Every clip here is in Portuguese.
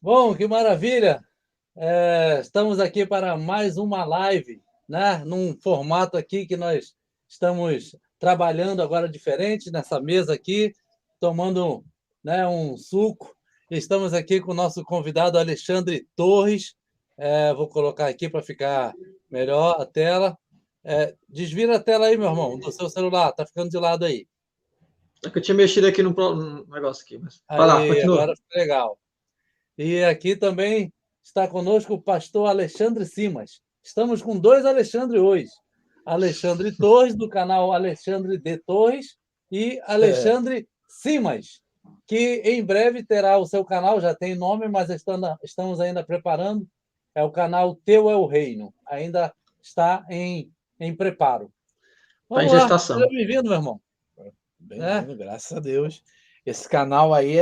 Bom, que maravilha! Estamos aqui para mais uma live, né? Num formato aqui que nós estamos trabalhando agora diferente nessa mesa aqui, tomando, né, um suco. Estamos aqui com o nosso convidado Alexandre Torres. Vou colocar aqui para ficar melhor a tela. Desvira a tela aí, meu irmão, do seu celular. Tá ficando de lado aí. É que eu tinha mexido aqui num negócio aqui, mas vai lá, Aí, continua. agora fica legal. E aqui também está conosco o pastor Alexandre Simas. Estamos com dois Alexandre hoje. Alexandre Torres, do canal Alexandre de Torres, e É, Alexandre Simas, que em breve terá o seu canal, já tem nome, mas estamos ainda preparando. É o canal Teu é o Reino. Ainda está em preparo. tá em Vamos lá. Seja gestação. bem-vindo, meu irmão. Né? Bem-vindo, graças a Deus. Esse canal aí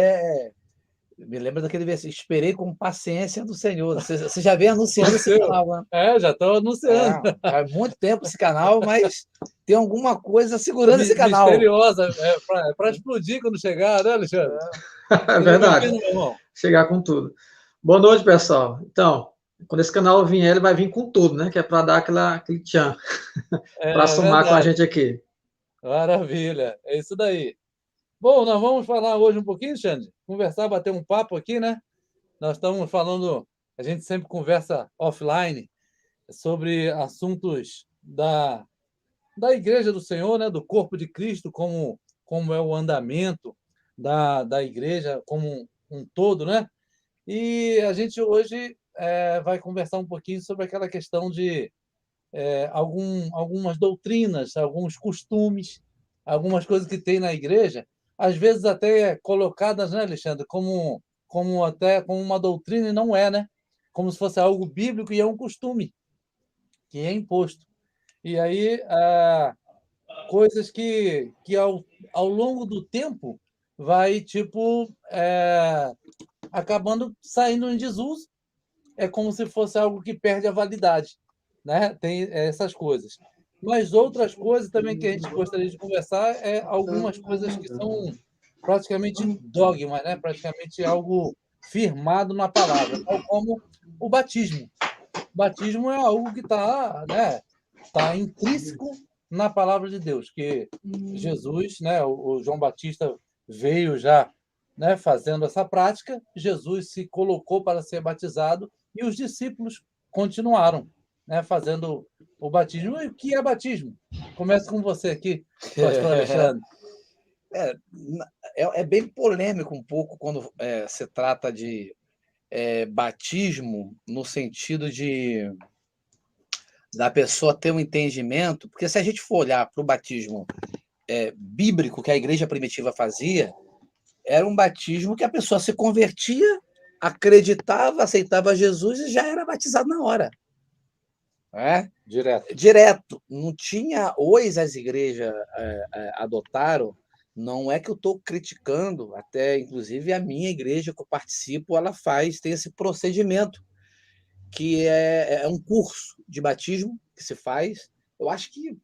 me lembra daquele versículo, esperei com paciência do Senhor. Você já vem O anunciando esse seu. canal, né? Já estou anunciando. Faz muito tempo esse canal, mas tem alguma coisa segurando esse canal. Misteriosa, é para explodir quando chegar, né, Alexandre? É Seja verdade. bem-vindo, meu irmão. Chegar com tudo. Boa noite, pessoal. Então, quando esse canal vier, ele vai vir com tudo, né? Que é para dar aquele tchan, para É somar com a verdade. gente aqui. Maravilha. É isso daí. Bom, nós vamos falar hoje um pouquinho, Xande, conversar, bater um papo aqui, né? Nós estamos falando, a gente sempre conversa offline sobre assuntos da Igreja do Senhor, né? Do corpo de Cristo, como é o andamento da igreja como um todo, né? E a gente hoje vai conversar um pouquinho sobre aquela questão de algumas doutrinas, alguns costumes, algumas coisas que tem na igreja, às vezes até colocadas, né, Alexandre, como uma doutrina e não é, né? Como se fosse algo bíblico e é um costume que é imposto. E aí, coisas que ao longo do tempo vai, tipo, acabando saindo em desuso. É como se fosse algo que perde a validade, né? Tem essas coisas. Mas outras coisas também que a gente gostaria de conversar é algumas coisas que são praticamente dogmas, né? Praticamente algo firmado na palavra, tal como o batismo. O batismo é algo que está, né? Tá intrínseco na palavra de Deus, que Jesus, né? O João Batista veio já, né? Fazendo essa prática. Jesus se colocou para ser batizado e os discípulos continuaram, né? Fazendo o batismo. E o que é batismo? Começa com você aqui, Pastor Alexandre. É, é bem polêmico um pouco quando se trata de batismo, no sentido de da pessoa ter um entendimento, porque se a gente for olhar para o batismo bíblico que a igreja primitiva fazia, era um batismo que a pessoa se convertia, acreditava, aceitava Jesus e já era batizado na hora. Né? Direto. Direto. Não tinha. Hoje as igrejas adotaram. Não é que eu estou criticando, até inclusive a minha igreja que eu participo, ela tem esse procedimento, que é um curso de batismo que se faz. Eu acho que,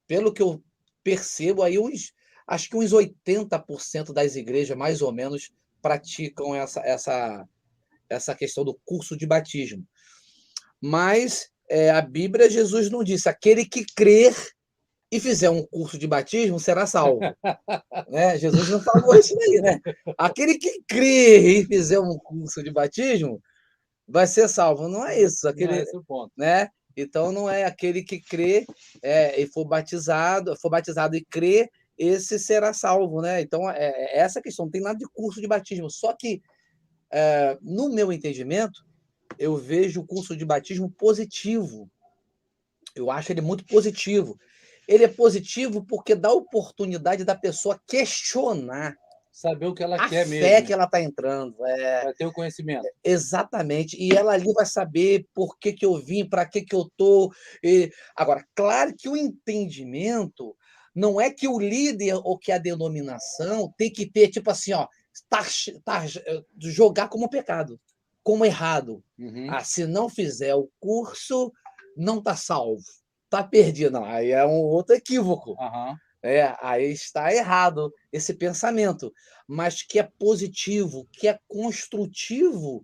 pelo que eu percebo, aí acho que uns 80% das igrejas, mais ou menos, praticam essa questão do curso de batismo. Mas a Bíblia, Jesus não disse: aquele que crer e fizer um curso de batismo será salvo. Né? Jesus não falou isso daí, né? Aquele que crer e fizer um curso de batismo vai ser salvo. Não é isso. Não é esse o ponto. Né? Então não é aquele que crê e for batizado e crê, esse será salvo, né? Então essa questão, não tem nada de curso de batismo. Só que, no meu entendimento, eu vejo o curso de batismo positivo. Eu acho ele muito positivo. Ele é positivo porque dá oportunidade da pessoa questionar Saber o que ela a quer fé mesmo, que ela está entrando. para ter o conhecimento. Exatamente. E ela ali vai saber por que, que eu vim, para que eu estou. Agora, claro que o entendimento não é que o líder ou que a denominação tem que ter, tipo assim, ó, jogar como pecado, como errado. Uhum. Se não fizer o curso, não está salvo, está perdido. Não, aí é um outro equívoco. Uhum. Aí está errado esse pensamento, mas que é positivo, que é construtivo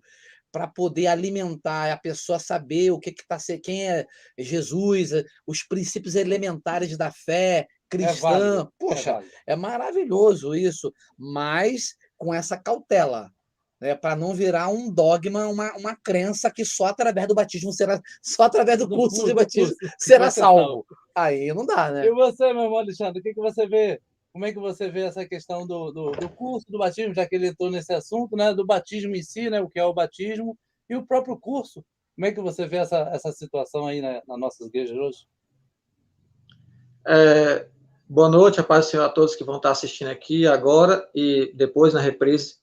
para poder alimentar a pessoa saber o que está sendo, quem é Jesus, os princípios elementares da fé cristã. válido, Poxa, válido. é maravilhoso isso, mas com essa cautela, né, para não virar um dogma, uma crença que só através do batismo será, só através do curso de batismo será salvo. Aí não dá, né? E você, meu irmão Alexandre, o que você vê? Como é que você vê essa questão do curso do batismo, já que ele entrou nesse assunto, né? Do batismo em si, né? O que é o batismo, e o próprio curso. Como é que você vê essa situação aí nas nossas igrejas hoje? Boa noite, a paz do Senhor a todos que vão estar assistindo aqui agora e depois na reprise.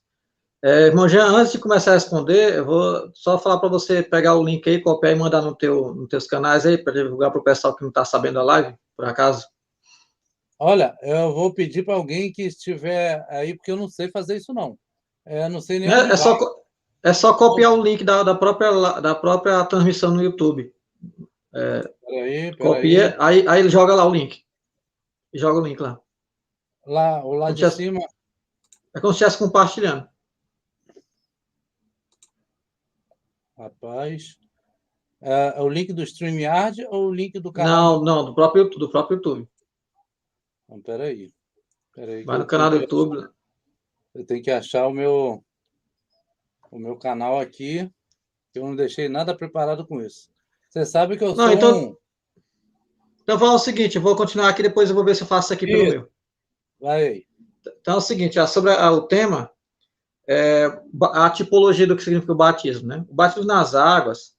Irmão Jean, antes de começar a responder, eu vou só falar para você pegar o link aí, copiar e mandar nos teus canais aí, para divulgar para o pessoal que não está sabendo a live, por acaso. Olha, eu vou pedir para alguém que estiver aí, porque eu não sei fazer isso, não. Eu não sei nem onde vai. É só copiar o link da própria transmissão no YouTube. Copia, aí ele joga lá o link. Joga o link lá. Lá de cima. É como se estivesse compartilhando. Rapaz. É o link do StreamYard ou o link do canal? Não, do próprio YouTube. Então, peraí. Vai no canal do YouTube. Eu tenho que achar o meu canal aqui, que eu não deixei nada preparado com isso. Você sabe que eu sou Então, fala o seguinte, eu vou continuar aqui, depois eu vou ver se eu faço isso aqui pelo meu. Vai aí. Então, é o seguinte, sobre o tema, a tipologia do que significa o batismo, né? O batismo nas águas,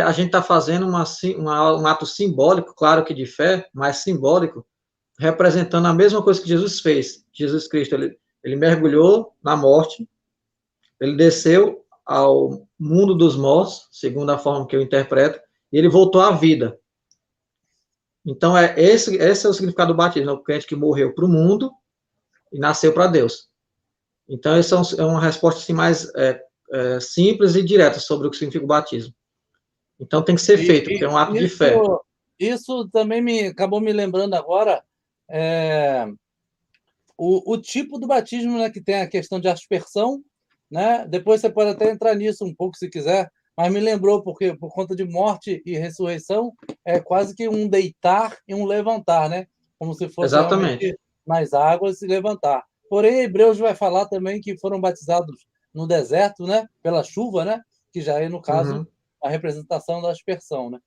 a gente está fazendo um ato simbólico, claro que de fé, mas simbólico, representando a mesma coisa que Jesus fez. Jesus Cristo, ele mergulhou na morte, ele desceu ao mundo dos mortos, segundo a forma que eu interpreto, e ele voltou à vida. Então, esse é o significado do batismo, o crente que morreu para o mundo e nasceu para Deus. Então, essa é uma resposta assim, mais simples e direta sobre o que significa o batismo. Então, tem que ser feito, porque é um ato de fé. Isso também acabou me lembrando agora o tipo do batismo, né, que tem a questão de aspersão, né? Depois você pode até entrar nisso um pouco, se quiser, mas me lembrou, porque por conta de morte e ressurreição, é quase que um deitar e um levantar, né? Como se fosse realmente nas águas e levantar. Porém, Hebreus vai falar também que foram batizados no deserto, né? Pela chuva, né? Que já é, no caso, a representação da aspersão, né?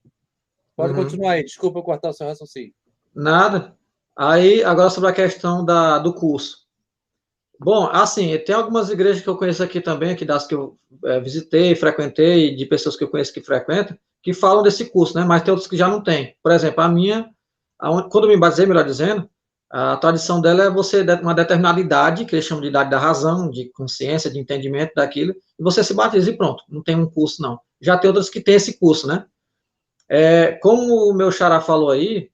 Pode continuar aí, desculpa eu cortar o seu raciocínio. Nada. Aí, agora sobre a questão do curso. Bom, assim, tem algumas igrejas que eu conheço aqui também, aqui das que eu visitei, frequentei, de pessoas que eu conheço que frequentam, que falam desse curso, né? Mas tem outros que já não tem. Por exemplo, a minha, quando eu me batizei, melhor dizendo, a tradição dela é você, uma determinada idade, que eles chamam de idade da razão, de consciência, de entendimento daquilo, e você se batiza e pronto, não tem um curso, não. Já tem outras que têm esse curso, né? Como o meu xará falou aí,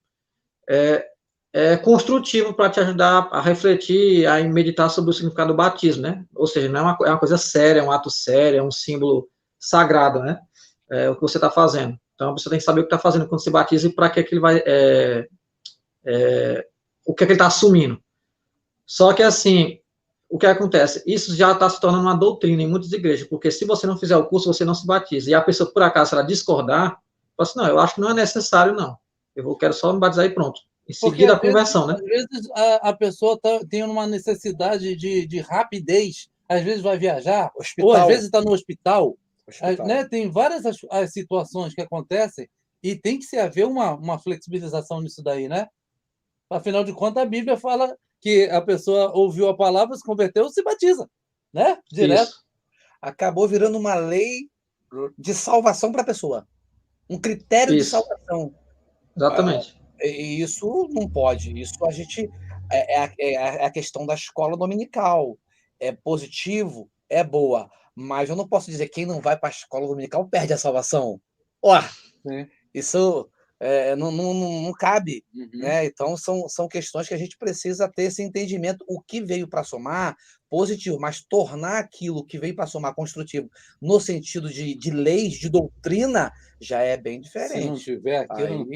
é construtivo para te ajudar a refletir, a meditar sobre o significado do batismo, né? Ou seja, não é uma coisa séria, é um ato sério, é um símbolo sagrado, né? É o que você está fazendo. Então, você tem que saber o que está fazendo quando se batiza e para que ele vai... o que ele está assumindo. Só que, assim, o que acontece? Isso já está se tornando uma doutrina em muitas igrejas, porque se você não fizer o curso, você não se batiza. E a pessoa, por acaso, se ela discordar, fala assim, não, eu acho que não é necessário, não. Quero só me batizar e pronto. Em seguida, a conversão, né? Às vezes a pessoa tem uma necessidade de rapidez, às vezes vai viajar, ou às vezes está no hospital. Né? Tem várias as situações que acontecem e tem que haver uma flexibilização nisso daí, né? Afinal de contas, a Bíblia fala que a pessoa ouviu a palavra, se converteu, se batiza, né? Direto. Isso. Acabou virando uma lei de salvação para a pessoa. Um critério de salvação. Exatamente. E isso não pode. Isso a gente... É a questão da escola dominical. É positivo, é boa. Mas eu não posso dizer que quem não vai para a escola dominical perde a salvação. Isso não cabe. Né? Então, são questões que a gente precisa ter esse entendimento. O que veio para somar, positivo, mas tornar aquilo que veio para somar construtivo no sentido de leis, de doutrina, já é bem diferente. Se não tiver aquilo...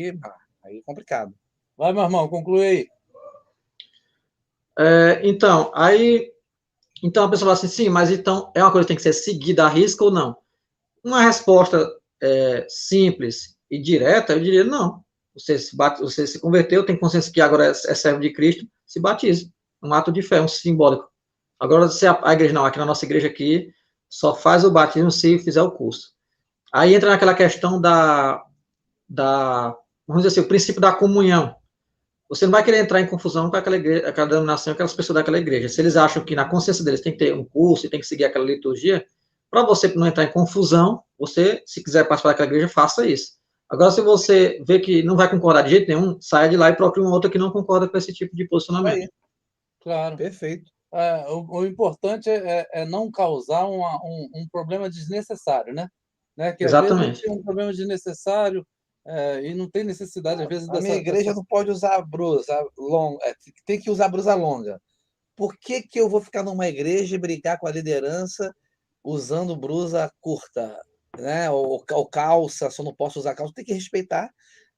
Aí é complicado. Vai, meu irmão, conclui aí. Então a pessoa fala assim, sim, mas então é uma coisa que tem que ser seguida à risca ou não? uma resposta simples e direta, eu diria, não. Você se converteu, tem consciência que agora é servo de Cristo, se batize. Um ato de fé, um simbólico. Agora, se a igreja não, aqui na nossa igreja aqui, só faz o batismo se fizer o curso. Aí entra naquela questão vamos dizer assim, o princípio da comunhão. Você não vai querer entrar em confusão com aquela igreja, aquela denominação, aquelas pessoas daquela igreja. Se eles acham que na consciência deles tem que ter um curso e tem que seguir aquela liturgia, para você não entrar em confusão, você, se quiser participar daquela igreja, faça isso. Agora, se você vê que não vai concordar de jeito nenhum, saia de lá e procure uma outra que não concorda com esse tipo de posicionamento. Aí, Claro. perfeito. O importante é não causar um problema desnecessário, né? Que às vezes Exatamente. tem um problema desnecessário e não tem necessidade, às vezes, A minha igreja não pode usar blusa longa, tem que usar blusa longa. Por que eu vou ficar numa igreja e brigar com a liderança usando blusa curta, né? Ou calça, só não posso usar calça? Tem que respeitar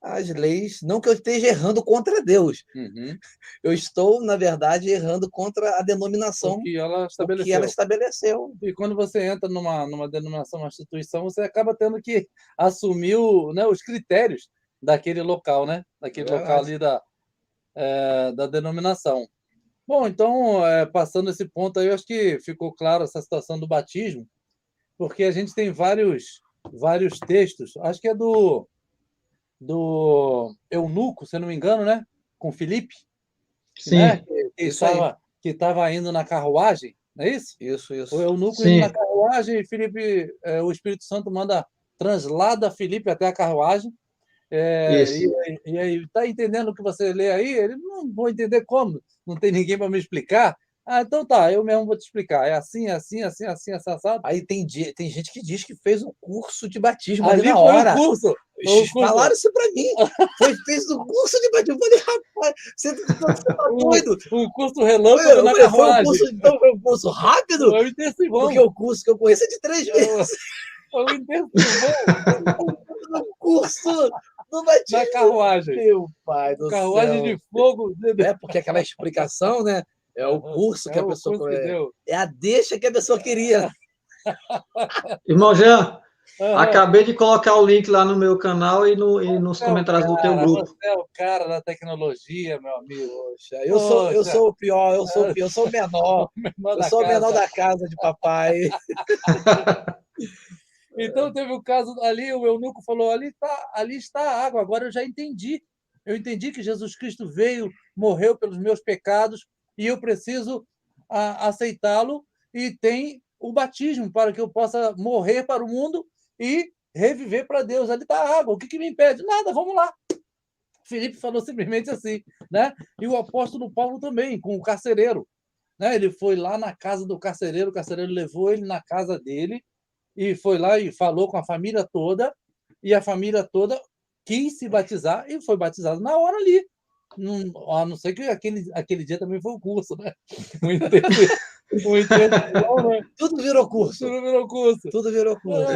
as leis. Não que eu esteja errando contra Deus. Uhum. Eu estou, na verdade, errando contra a denominação que ela que ela estabeleceu. E quando você entra numa denominação, uma instituição, você acaba tendo que assumir os critérios daquele local, né? Daquele local ali da denominação. Bom, então, passando esse ponto aí, eu acho que ficou claro essa situação do batismo, porque a gente tem vários textos, acho que é do eunuco, se eu não me engano, né? Com Filipe, Sim. Né? Isso que estava indo na carruagem, não é isso? Isso. O eunuco indo na carruagem e Filipe, o Espírito Santo translada Filipe até a carruagem. E aí, está entendendo o que você lê aí? Ele não vou entender como, não tem ninguém para me explicar. Então tá, eu mesmo vou te explicar. É assim, assado. Aí tem gente que diz que fez um curso de batismo ali na foi hora. O curso. Falaram isso para mim. Fez um curso de batismo. Eu falei, rapaz, você tá doido? Um curso relâmpago na carruagem. Foi um curso rápido? Foi um intensivão. Porque o curso que eu conheço é de 3 meses. Foi um intensivão. Um curso no batismo. Na carruagem. Meu pai do carruagem céu. de fogo. Porque aquela explicação, né? É o curso que a pessoa... É a deixa que a pessoa queria. Irmão Jean, acabei de colocar o link lá no meu canal e nos comentários do teu grupo. Você é o cara da tecnologia, meu amigo. Poxa, eu sou o pior, eu sou o menor. Eu sou o menor da casa de papai. Então teve o caso ali, o eunuco falou, ali está a água, agora eu já entendi. Eu entendi que Jesus Cristo veio, morreu pelos meus pecados e eu preciso aceitá-lo, e tem o batismo para que eu possa morrer para o mundo e reviver para Deus. Ali está a água, o que me impede? Nada, vamos lá. Filipe falou simplesmente assim, né? E o apóstolo Paulo também, com o carcereiro, né? Ele foi lá na casa do carcereiro, o carcereiro levou ele na casa dele e foi lá e falou com a família toda, e a família toda quis se batizar e foi batizado na hora ali. A não ser que aquele dia também foi o curso, né? Tudo virou curso. Tudo virou curso.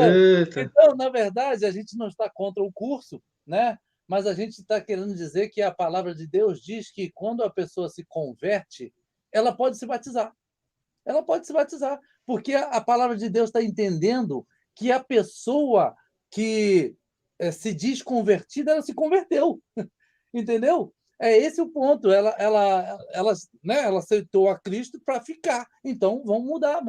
Então, na verdade, a gente não está contra o curso, né? Mas a gente está querendo dizer que a palavra de Deus diz que quando a pessoa se converte, ela pode se batizar. Ela pode se batizar, porque a palavra de Deus está entendendo que a pessoa que se diz convertida, ela se converteu. Entendeu? É esse o ponto. Ela aceitou a Cristo para ficar. Então, vamos mudar.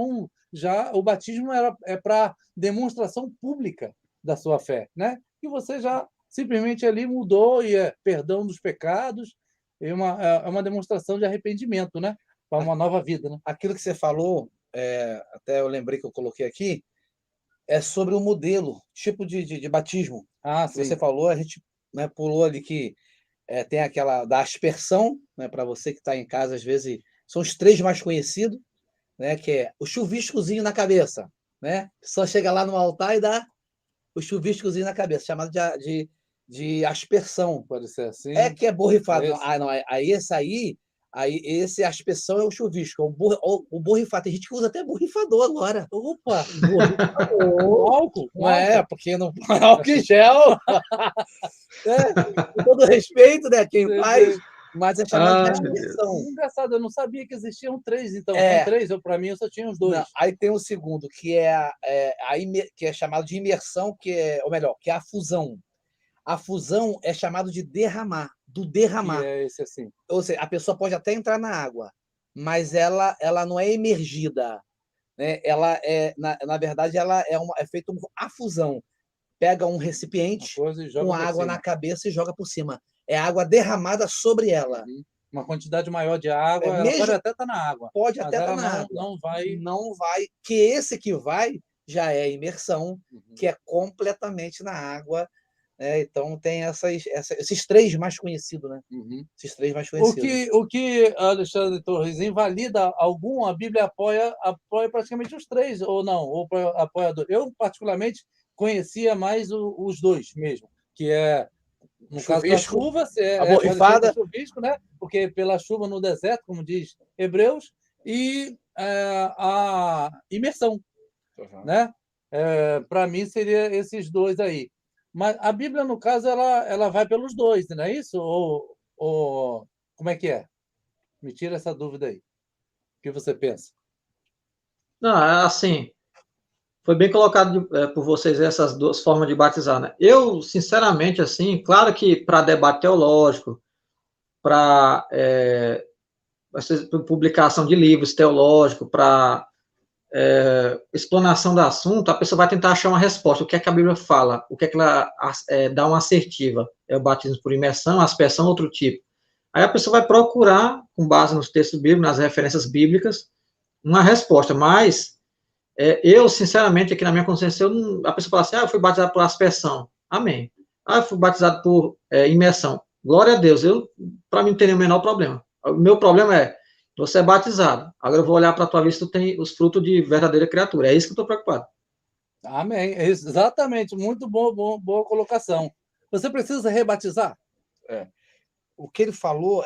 Já o batismo é para demonstração pública da sua fé, né? E você já simplesmente ali mudou e é perdão dos pecados, é uma demonstração de arrependimento, né? Para uma nova vida, né? Aquilo que você falou, até eu lembrei que eu coloquei aqui, é sobre o modelo, tipo de batismo. Sim. Você falou, a gente pulou ali que tem aquela da aspersão, né, para você que está em casa, às vezes, são os 3 mais conhecidos, né, que é o chuviscozinho na cabeça. Né? Só chega lá no altar e dá o chuviscozinho na cabeça, chamado de aspersão. Pode ser assim. Que é borrifado. Esse aspersão é o chuvisco, o borrifado. Tem gente que usa até borrifador agora. Opa! Álcool. Não é, porque não álcool em gel. Com todo respeito, né? Quem faz, Mas é chamado de Meu Deus. imersão. Engraçado, eu não sabia que existiam 3, então. É. São 3, para mim eu só tinha os 2. Não, aí tem o segundo, que que é chamado de imersão, ou melhor, que é a fusão. A fusão é chamado de derramar, do Que derramar. é esse assim. Ou seja, a pessoa pode até entrar na água, mas ela não é emergida, né? Ela na verdade, ela é feita a fusão. Pega um Uma recipiente coisa e joga com por água cima. na cabeça e joga por cima. É água derramada sobre ela. Uhum. Uma quantidade maior de água, ela Mesmo pode até estar na água, pode mas até estar ela na água. não vai. Não vai. Que esse que vai já é imersão, que é completamente na água. Então tem esses 3 mais conhecidos, né? Uhum. Esses 3 mais O conhecidos. que, Alexandre Torres, invalida algum, a Bíblia apoia praticamente os 3, ou não? Ou apoia 2. Eu, particularmente, conhecia mais os 2 mesmo, que é, no caso da Chuvisco, chuva, a pode ser borrifada. chuvisco, né? Porque pela chuva no deserto, como diz Hebreus, e a imersão, né? Para mim, seria esses 2 aí. Mas a Bíblia, no caso, ela vai pelos 2, não é isso? Ou como é que é? Me tira essa dúvida aí. O que você pensa? Não, assim, foi bem colocado por vocês essas 2 formas de batizar, né? Eu, sinceramente, assim, claro que para debate teológico, para publicação de livros teológicos, para explanação do assunto, a pessoa vai tentar achar uma resposta. O que é que a Bíblia fala? O que é que ela dá uma assertiva? É o batismo por imersão, aspersão, outro tipo. Aí a pessoa vai procurar, com base nos textos bíblicos, nas referências bíblicas, uma resposta. Mas eu, sinceramente, aqui na minha consciência, a pessoa fala assim, eu fui batizado por aspersão. Amém. Eu fui batizado por imersão. Glória a Deus. Para mim, não tem o menor problema. O meu problema é, você é batizado. Agora eu vou olhar para a tua lista, tu tem os frutos de verdadeira criatura. É isso que eu estou preocupado. Amém. Exatamente. Muito boa colocação. Você precisa rebatizar? O que ele falou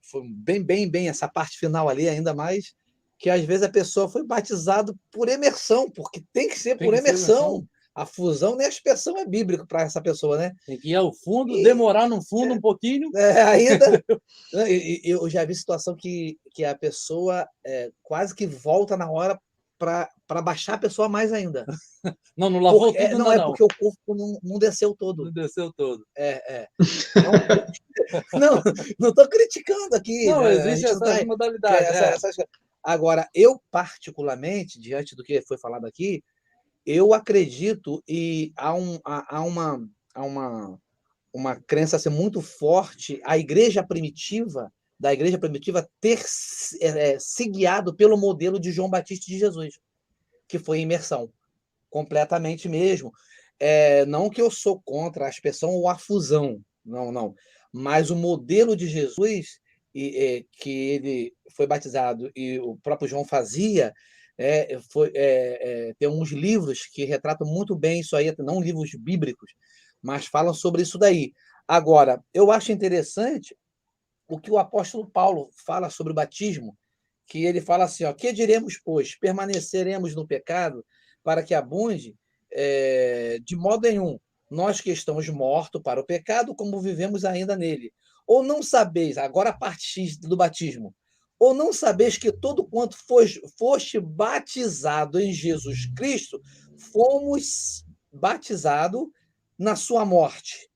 foi bem essa parte final ali, ainda mais que às vezes a pessoa foi batizada por imersão, porque tem que ser por imersão. A fusão nem a aspersão é bíblico para essa pessoa, né? Tem que ir ao fundo, demorar no fundo um pouquinho. Ainda. Eu já vi situação que a pessoa quase que volta na hora para baixar a pessoa mais ainda. Não lavou tudo, não. É porque o corpo não desceu todo. Não desceu todo. Não estou criticando aqui. Não, né? existe essas modalidades. Agora, eu particularmente, diante do que foi falado aqui, eu acredito e há uma crença assim, muito forte da igreja primitiva ter se guiado pelo modelo de João Batista de Jesus, que foi imersão, completamente mesmo. Não que eu sou contra a aspersão ou a fusão, não. Mas o modelo de Jesus, que ele foi batizado e o próprio João fazia, tem uns livros que retratam muito bem isso aí, não livros bíblicos, mas falam sobre isso daí. Agora, eu acho interessante o que o apóstolo Paulo fala sobre o batismo, que ele fala assim, que diremos, pois? Permaneceremos no pecado para que abunde? De modo nenhum. Nós que estamos mortos para o pecado, como vivemos ainda nele. Ou não sabeis, agora a parte X do batismo, ou não sabeis que todo quanto foste batizado em Jesus Cristo, fomos batizados na sua morte.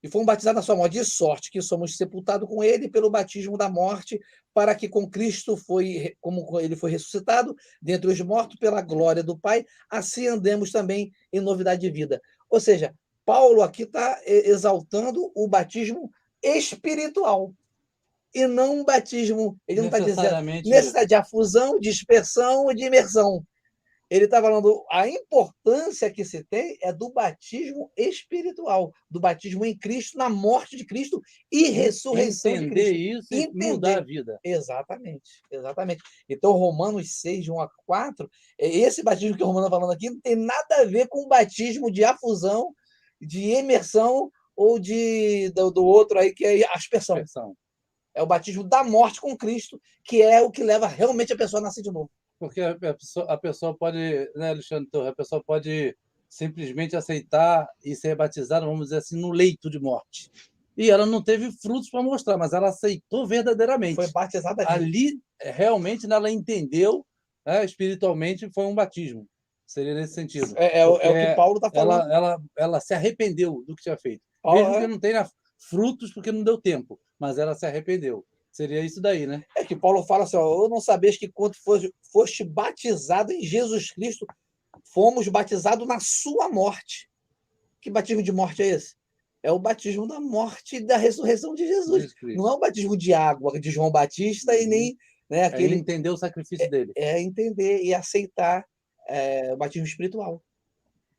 E fomos batizados na sua morte, de sorte que somos sepultados com ele pelo batismo da morte, para que com Cristo como ele foi ressuscitado dentre os mortos pela glória do Pai, assim andemos também em novidade de vida. Ou seja, Paulo aqui está exaltando o batismo espiritual e não um batismo, ele não está dizendo necessidade de afusão, de dispersão e de imersão. Ele está falando a importância que se tem é do batismo espiritual, do batismo em Cristo, na morte de Cristo e ressurreição de Cristo. Entender isso e mudar a vida. Exatamente. Então, Romanos 6, de 1 a 4, esse batismo que o Romano está falando aqui não tem nada a ver com o batismo de afusão, de imersão ou do outro aí, que é a aspersão. É o batismo da morte com Cristo, que é o que leva realmente a pessoa a nascer de novo. Porque a pessoa pode, né, Alexandre Torres, a pessoa pode simplesmente aceitar e ser batizada, vamos dizer assim, no leito de morte. e ela não teve frutos para mostrar, mas ela aceitou verdadeiramente. Foi batizada ali. Realmente ela entendeu, né, espiritualmente, foi um batismo. Seria nesse sentido. É o que Paulo está falando. Ela se arrependeu do que tinha feito. Paulo, Mesmo que não tenha frutos, porque não deu tempo, mas ela se arrependeu. Seria isso daí, né? É que Paulo fala assim: ó, eu não sabeis que quando foste batizado em Jesus Cristo, fomos batizados na sua morte. Que batismo de morte é esse? É o batismo da morte e da ressurreição de Jesus. Não é o batismo de água de João Batista e nem, né, aquele. É entender o sacrifício dele. É entender e aceitar o batismo espiritual.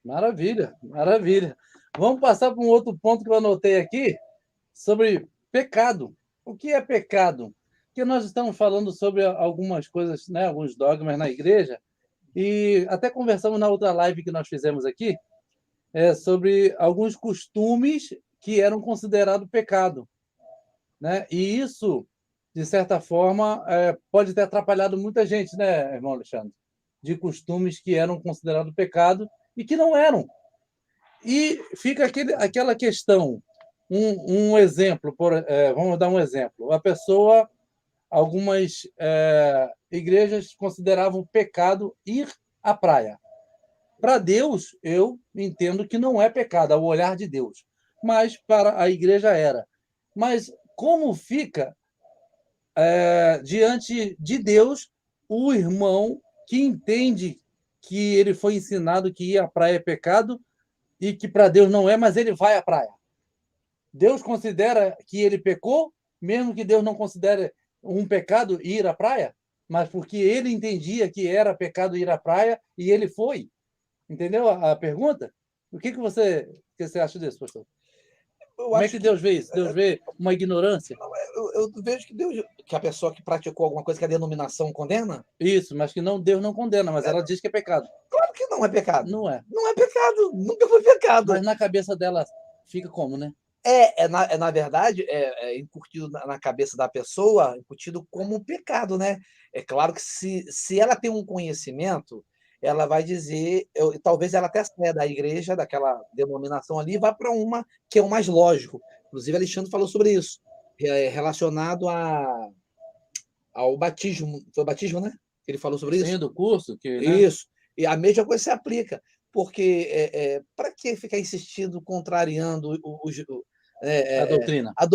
Maravilha, maravilha. Vamos passar para um outro ponto que eu anotei aqui, sobre pecado. O que é pecado? Porque nós estamos falando sobre algumas coisas, né, alguns dogmas na igreja, e até conversamos na outra live que nós fizemos aqui, sobre alguns costumes que eram considerados pecado, né? E isso, de certa forma, pode ter atrapalhado muita gente, né, irmão Alexandre? De costumes que eram considerados pecado e que não eram. E fica aquela questão, um exemplo, vamos dar um exemplo. Algumas igrejas consideravam pecado ir à praia. Para Deus, eu entendo que não é pecado, ao olhar de Deus. Mas para a igreja era. Mas como fica diante de Deus o irmão que entende que ele foi ensinado que ir à praia é pecado e que para Deus não é, mas ele vai à praia? Deus considera que ele pecou, mesmo que Deus não considere um pecado ir à praia, mas porque ele entendia que era pecado ir à praia e ele foi. Entendeu a pergunta? O que você acha disso, pastor? Como é que Deus vê isso? Deus vê uma ignorância? Eu vejo que a pessoa que praticou alguma coisa que a denominação condena. Isso, mas que Deus não condena, mas ela diz que é pecado. Claro que não é pecado. Não é. Não é pecado, nunca foi pecado. Mas na cabeça dela fica como, né? Na verdade, incutido na cabeça da pessoa, incutido como um pecado, né? É claro que se ela tem um conhecimento, ela vai dizer, talvez ela até saia da igreja, daquela denominação ali, e vá para uma que é o mais lógico. Inclusive, Alexandre falou sobre isso, relacionado ao batismo. Foi o batismo, né? Ele falou sobre isso? Sim, do curso. Né? Isso. E a mesma coisa se aplica. Porque para que ficar insistindo, contrariando a doutrina? A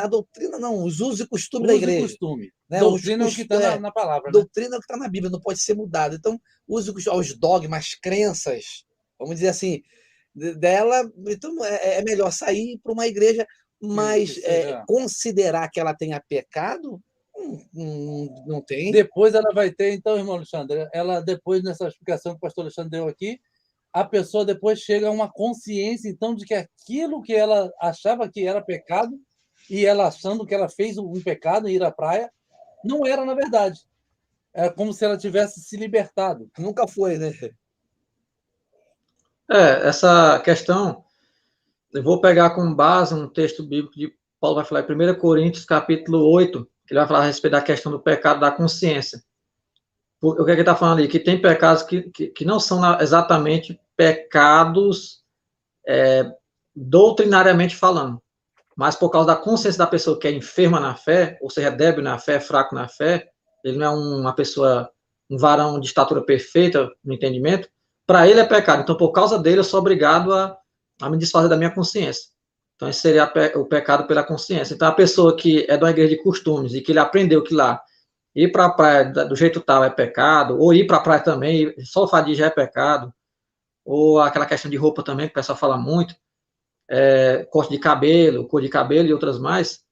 doutrina não, os usos e costumes da igreja. Uso e costume. Né? Doutrina é o que está na palavra. Doutrina é o que está na Bíblia, não pode ser mudado. Então, os dogmas, as crenças, vamos dizer assim, dela, então é melhor sair para uma igreja, mas considerar que ela tenha pecado, não tem. Depois ela vai ter, então, irmão Alexandre, depois nessa explicação que o pastor Alexandre deu aqui, a pessoa depois chega a uma consciência, então, de que aquilo que ela achava que era pecado, e ela achando que ela fez um pecado, ir à praia, não era, na verdade. É como se ela tivesse se libertado. Nunca foi, né? Essa questão, eu vou pegar como base um texto bíblico de Paulo, vai falar em 1 Coríntios, capítulo 8, que ele vai falar a respeito da questão do pecado da consciência. O que é que ele está falando ali? Que tem pecados que não são exatamente pecados doutrinariamente falando, mas por causa da consciência da pessoa que é enferma na fé, ou seja, débil na fé, fraco na fé, ele não é uma pessoa, um varão de estatura perfeita no entendimento, para ele é pecado. Então, por causa dele, eu sou obrigado a me desfazer da minha consciência. Então, esse seria o pecado pela consciência. Então, a pessoa que é de uma igreja de costumes e que ele aprendeu que lá ir para a praia do jeito tal é pecado, ou ir para a praia também, só o fato de já é pecado, ou aquela questão de roupa também, que o pessoal fala muito, corte de cabelo, cor de cabelo e outras mais,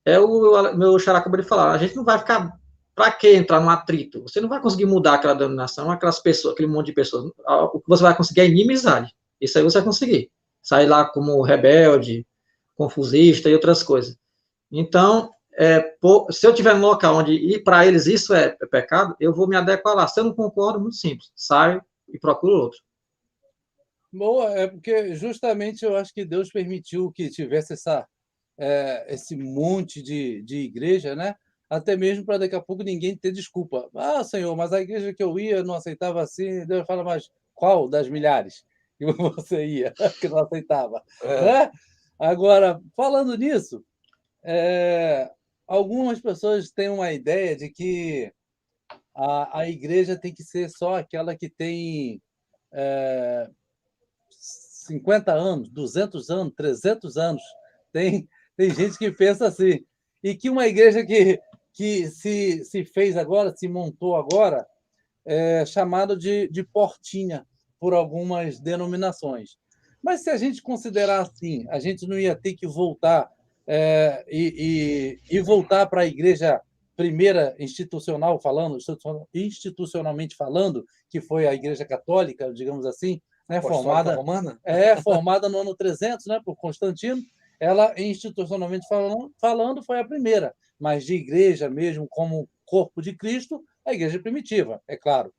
o meu xará acabou de falar, a gente não vai ficar, para que entrar num atrito? Você não vai conseguir mudar aquela denominação, aquelas pessoas, aquele monte de pessoas, o que você vai conseguir é inimizade, isso aí você vai conseguir, sair lá como rebelde, confusista e outras coisas. Então, se eu tiver num local onde para eles isso é pecado, eu vou me adequar lá. Se eu não concordo, muito simples, saio e procuro outro. Boa, porque justamente eu acho que Deus permitiu que tivesse esse monte de igreja, né? Até mesmo para daqui a pouco ninguém ter desculpa. Ah, Senhor, mas a igreja que eu ia não aceitava assim. Deus fala, mas qual das milhares que você ia que não aceitava? Né? Agora, falando nisso, algumas pessoas têm uma ideia de que a igreja tem que ser só aquela que tem 50 anos, 200 anos, 300 anos. Tem gente que pensa assim. E que uma igreja que se fez agora, se montou agora, é chamada de portinha por algumas denominações. Mas se a gente considerar assim, a gente não ia ter que voltar e voltar para a igreja primeira institucional falando, institucionalmente falando, que foi a Igreja Católica, digamos assim, né, formada no ano 300, né, por Constantino. Ela, institucionalmente falando, foi a primeira, mas de igreja mesmo, como corpo de Cristo, a igreja primitiva, é claro.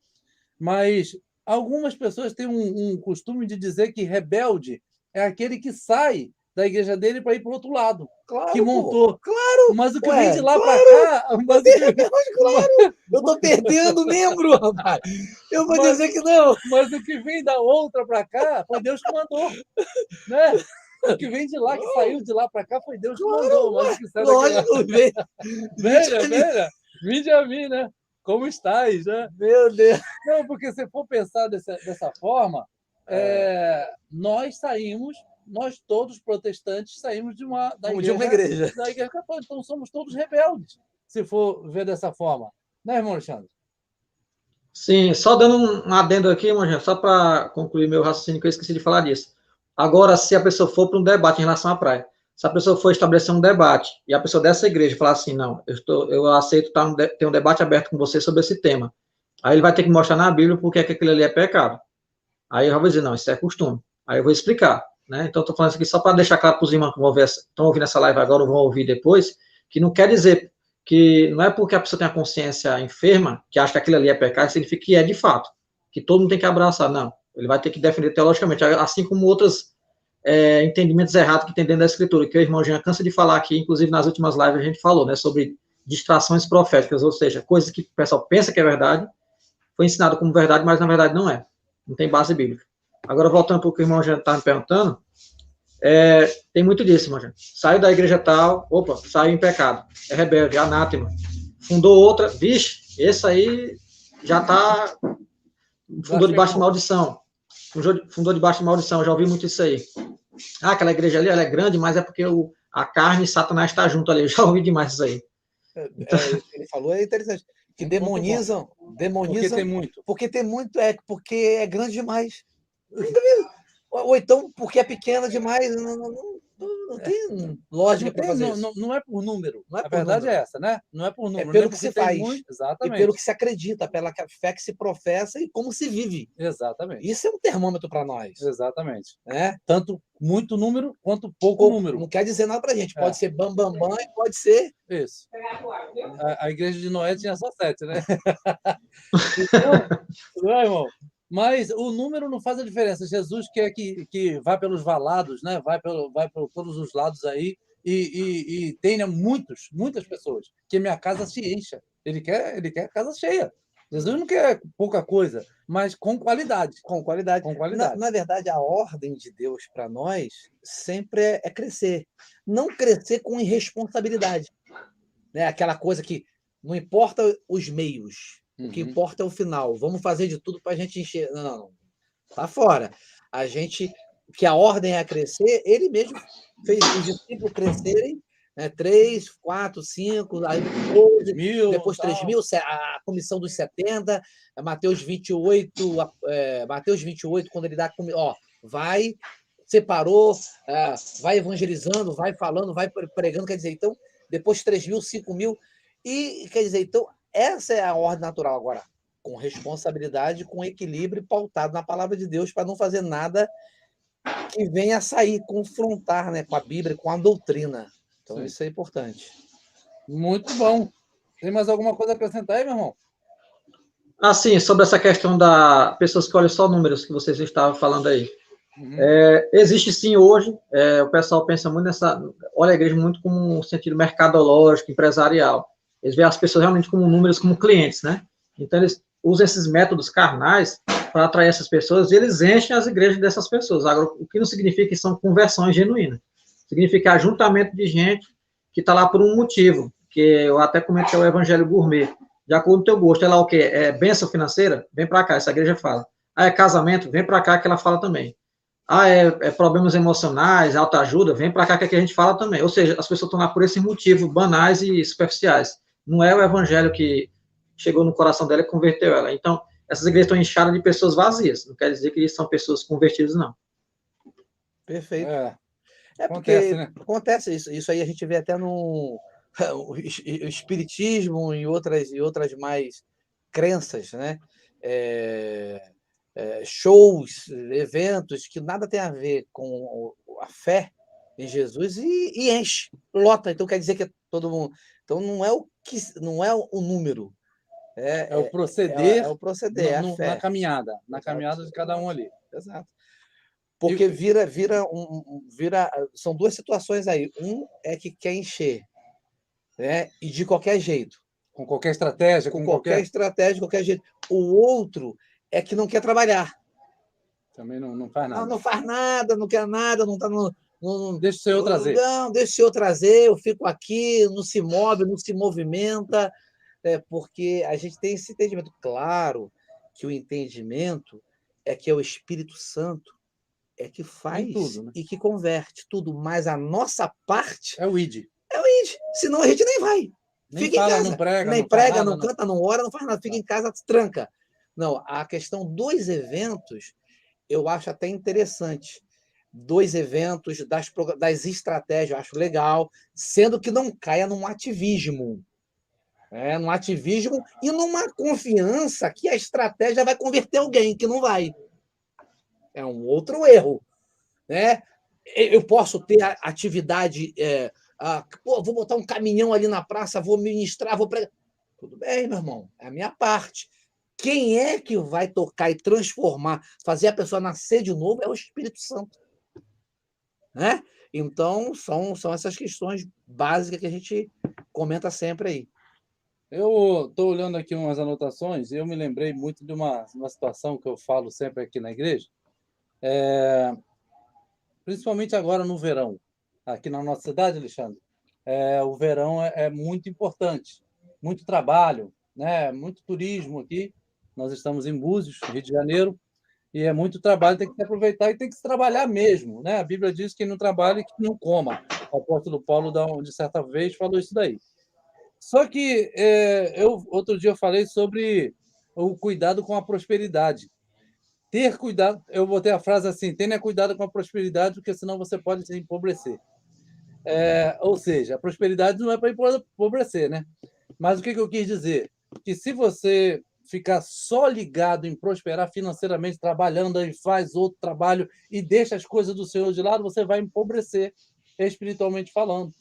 Mas algumas pessoas têm um costume de dizer que rebelde é aquele que sai da igreja dele para ir para o outro lado, Claro, que montou. Claro! Mas o que vem de lá para cá... Claro! Eu estou perdendo membro, rapaz! Eu vou dizer que não! Mas o que vem da outra para cá foi Deus que mandou, né? O que vem de lá, que saiu de lá para cá, foi Deus que mandou. Mas o que sai Lógico, veja, vinde a mim, né? Como estás, né? Meu Deus! Não, porque se for pensar dessa forma, nós todos protestantes saímos da igreja católica. Então somos todos rebeldes, se for ver dessa forma. Né, irmão Alexandre? Sim, só dando um adendo aqui, irmão Jean, só para concluir meu raciocínio, que eu esqueci de falar disso. Agora, se a pessoa for para um debate em relação à praia, se a pessoa for estabelecer um debate e a pessoa dessa igreja falar assim, não, eu aceito ter um debate aberto com você sobre esse tema, aí ele vai ter que mostrar na Bíblia porque é que aquilo ali é pecado. Aí eu vou dizer, não, isso é costume. Aí eu vou explicar, né? Então, estou falando isso aqui só para deixar claro para os irmãos que estão ouvindo essa live agora ou vão ouvir depois, que não quer dizer que não é porque a pessoa tem a consciência enferma, que acha que aquilo ali é pecado, significa que é de fato, que todo mundo tem que abraçar, não. Ele vai ter que defender teologicamente, assim como outros entendimentos errados que tem dentro da Escritura, que o irmão Jean cansa de falar aqui, inclusive nas últimas lives a gente falou, né, sobre distrações proféticas, ou seja, coisas que o pessoal pensa que é verdade, foi ensinado como verdade, mas na verdade não é. Não tem base bíblica. Agora, voltando para o que o irmão Jean está me perguntando, tem muito disso, irmão Jean. Saiu da igreja tal, saiu em pecado, é rebelde, é anátema. Fundou outra, vixe, esse aí já está... Fundou debaixo de maldição. Fundou debaixo de maldição, já ouvi muito isso aí. Ah, aquela igreja ali, ela é grande, mas é porque a carne e Satanás está junto ali. Eu já ouvi demais isso aí. Então, ele falou, é interessante. Que demonizam. Porque tem muito. Porque tem muito, porque é grande demais. Ou então porque é pequena demais. Não tem lógica para fazer isso. Não é por número. Não é a por verdade número. é essa, né? Não é por número. É pelo que se faz. Exatamente. E pelo que se acredita, pela fé que se professa e como se vive. Exatamente. Isso é um termômetro para nós. Exatamente. Né? Tanto muito número quanto pouco número. Não quer dizer nada para a gente. Pode ser bam, bam, bam e pode ser... Isso. A igreja de Noé tinha só 7, né? Então, não é, irmão? Mas o número não faz a diferença. Jesus quer que vá pelos valados, né? Vai por todos os lados aí e tenha muitas pessoas. Que minha casa se encha. Ele quer a casa cheia. Jesus não quer pouca coisa, mas com qualidade. Com qualidade. Na verdade, a ordem de Deus para nós sempre é crescer. Não crescer com irresponsabilidade. Né? Aquela coisa que não importa os meios. O que importa é o final. Vamos fazer de tudo para a gente encher. Não. Tá fora. Que a ordem é crescer, ele mesmo fez os discípulos crescerem, né? 3, 4, 5, aí 12, mil, depois 3 mil, a comissão dos 70, Mateus 28, quando ele dá, vai, separou, vai evangelizando, vai falando, vai pregando, quer dizer, então, depois 3 mil, 5 mil, e quer dizer, então, essa é a ordem natural agora, com responsabilidade, com equilíbrio, pautado na palavra de Deus, para não fazer nada que venha a sair, confrontar, né, com a Bíblia, com a doutrina. Então, Isso é importante. Muito bom. Tem mais alguma coisa a acrescentar aí, meu irmão? Sim, sobre essa questão da pessoas que olham só números que vocês estavam falando aí. Existe sim hoje, o pessoal pensa muito olha a igreja muito como um sentido mercadológico, empresarial. Eles veem as pessoas realmente como números, como clientes, né? Então, eles usam esses métodos carnais para atrair essas pessoas e eles enchem as igrejas dessas pessoas. Agora, o que não significa que são conversões genuínas. Significa ajuntamento de gente que está lá por um motivo, que eu até comentei o evangelho gourmet. De acordo com o teu gosto, é lá o quê? É bênção financeira? Vem para cá, essa igreja fala. Ah, é casamento? Vem para cá que ela fala também. Ah, é problemas emocionais, autoajuda? Vem para cá que aqui a gente fala também. Ou seja, as pessoas estão lá por esse motivo, banais e superficiais. Não é o evangelho que chegou no coração dela e converteu ela. Então, essas igrejas estão inchadas de pessoas vazias. Não quer dizer que são pessoas convertidas, não. Perfeito. Acontece, porque né? acontece isso. Isso aí a gente vê até no o espiritismo e outras mais crenças, né? Shows, eventos que nada tem a ver com a fé em Jesus e enche, lota. Então quer dizer que é todo mundo. Então não é o número, É o proceder, é o proceder, é a fé. na caminhada Exato. de cada um ali. Exato. Porque vira são duas situações aí. Um é que quer encher, né? E de qualquer jeito. Com qualquer estratégia, Com qualquer estratégia, de qualquer jeito. O outro é que não quer trabalhar. Também não faz nada. Não faz nada, não quer nada, não está Deixa o Senhor trazer. Não, deixa o Senhor trazer, eu fico aqui, não se move, não se movimenta, porque a gente tem esse entendimento. Claro que o entendimento é que é o Espírito Santo é que faz tudo, né? e que converte tudo, mas a nossa parte é o ID. Senão a gente nem vai. Nem Fica fala, em casa. não prega, nem não prega, nada, não canta, não ora, não faz nada. Fica em casa, tranca. Não, a questão dos eventos eu acho até interessante. 2 eventos, das estratégias, eu acho legal, sendo que não caia num ativismo. Num ativismo e numa confiança que a estratégia vai converter alguém, que não vai. É um outro erro. Né? Eu posso ter atividade. Vou botar um caminhão ali na praça, vou ministrar, vou pregar. Tudo bem, meu irmão, é a minha parte. Quem é que vai tocar e transformar, fazer a pessoa nascer de novo é o Espírito Santo. Né? Então, são essas questões básicas que a gente comenta sempre aí. Eu estou olhando aqui umas anotações e eu me lembrei muito de uma situação que eu falo sempre aqui na igreja, principalmente agora no verão, aqui na nossa cidade, Alexandre. O verão é muito importante, muito trabalho, né? Muito turismo aqui. Nós estamos em Búzios, Rio de Janeiro, e é muito trabalho, tem que se aproveitar e tem que se trabalhar mesmo, né? A Bíblia diz que quem não trabalha e que não coma. O apóstolo Paulo, de certa vez, falou isso daí. Só que outro dia eu falei sobre o cuidado com a prosperidade. Ter cuidado, eu botei a frase assim, tenha cuidado com a prosperidade, porque senão você pode se empobrecer. Ou seja, a prosperidade não é para empobrecer, né? Mas o que eu quis dizer? Que se você ficar só ligado em prosperar financeiramente, trabalhando, aí faz outro trabalho e deixa as coisas do Senhor de lado, você vai empobrecer, espiritualmente falando.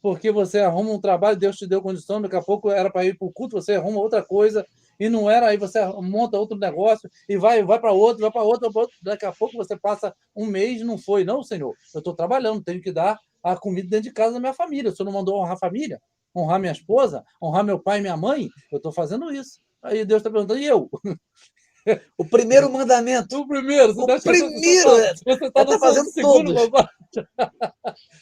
Porque você arruma um trabalho, Deus te deu condição, daqui a pouco era para ir para o culto, você arruma outra coisa, e não era, aí você monta outro negócio, e vai para outro, daqui a pouco você passa um mês, não foi. Não, Senhor, eu estou trabalhando, tenho que dar a comida dentro de casa da minha família. O Senhor não mandou honrar a família? Honrar minha esposa? Honrar meu pai e minha mãe? Eu estou fazendo isso. Aí Deus está perguntando, e eu? O primeiro mandamento. O primeiro. Você está no fazendo segundo bobagem.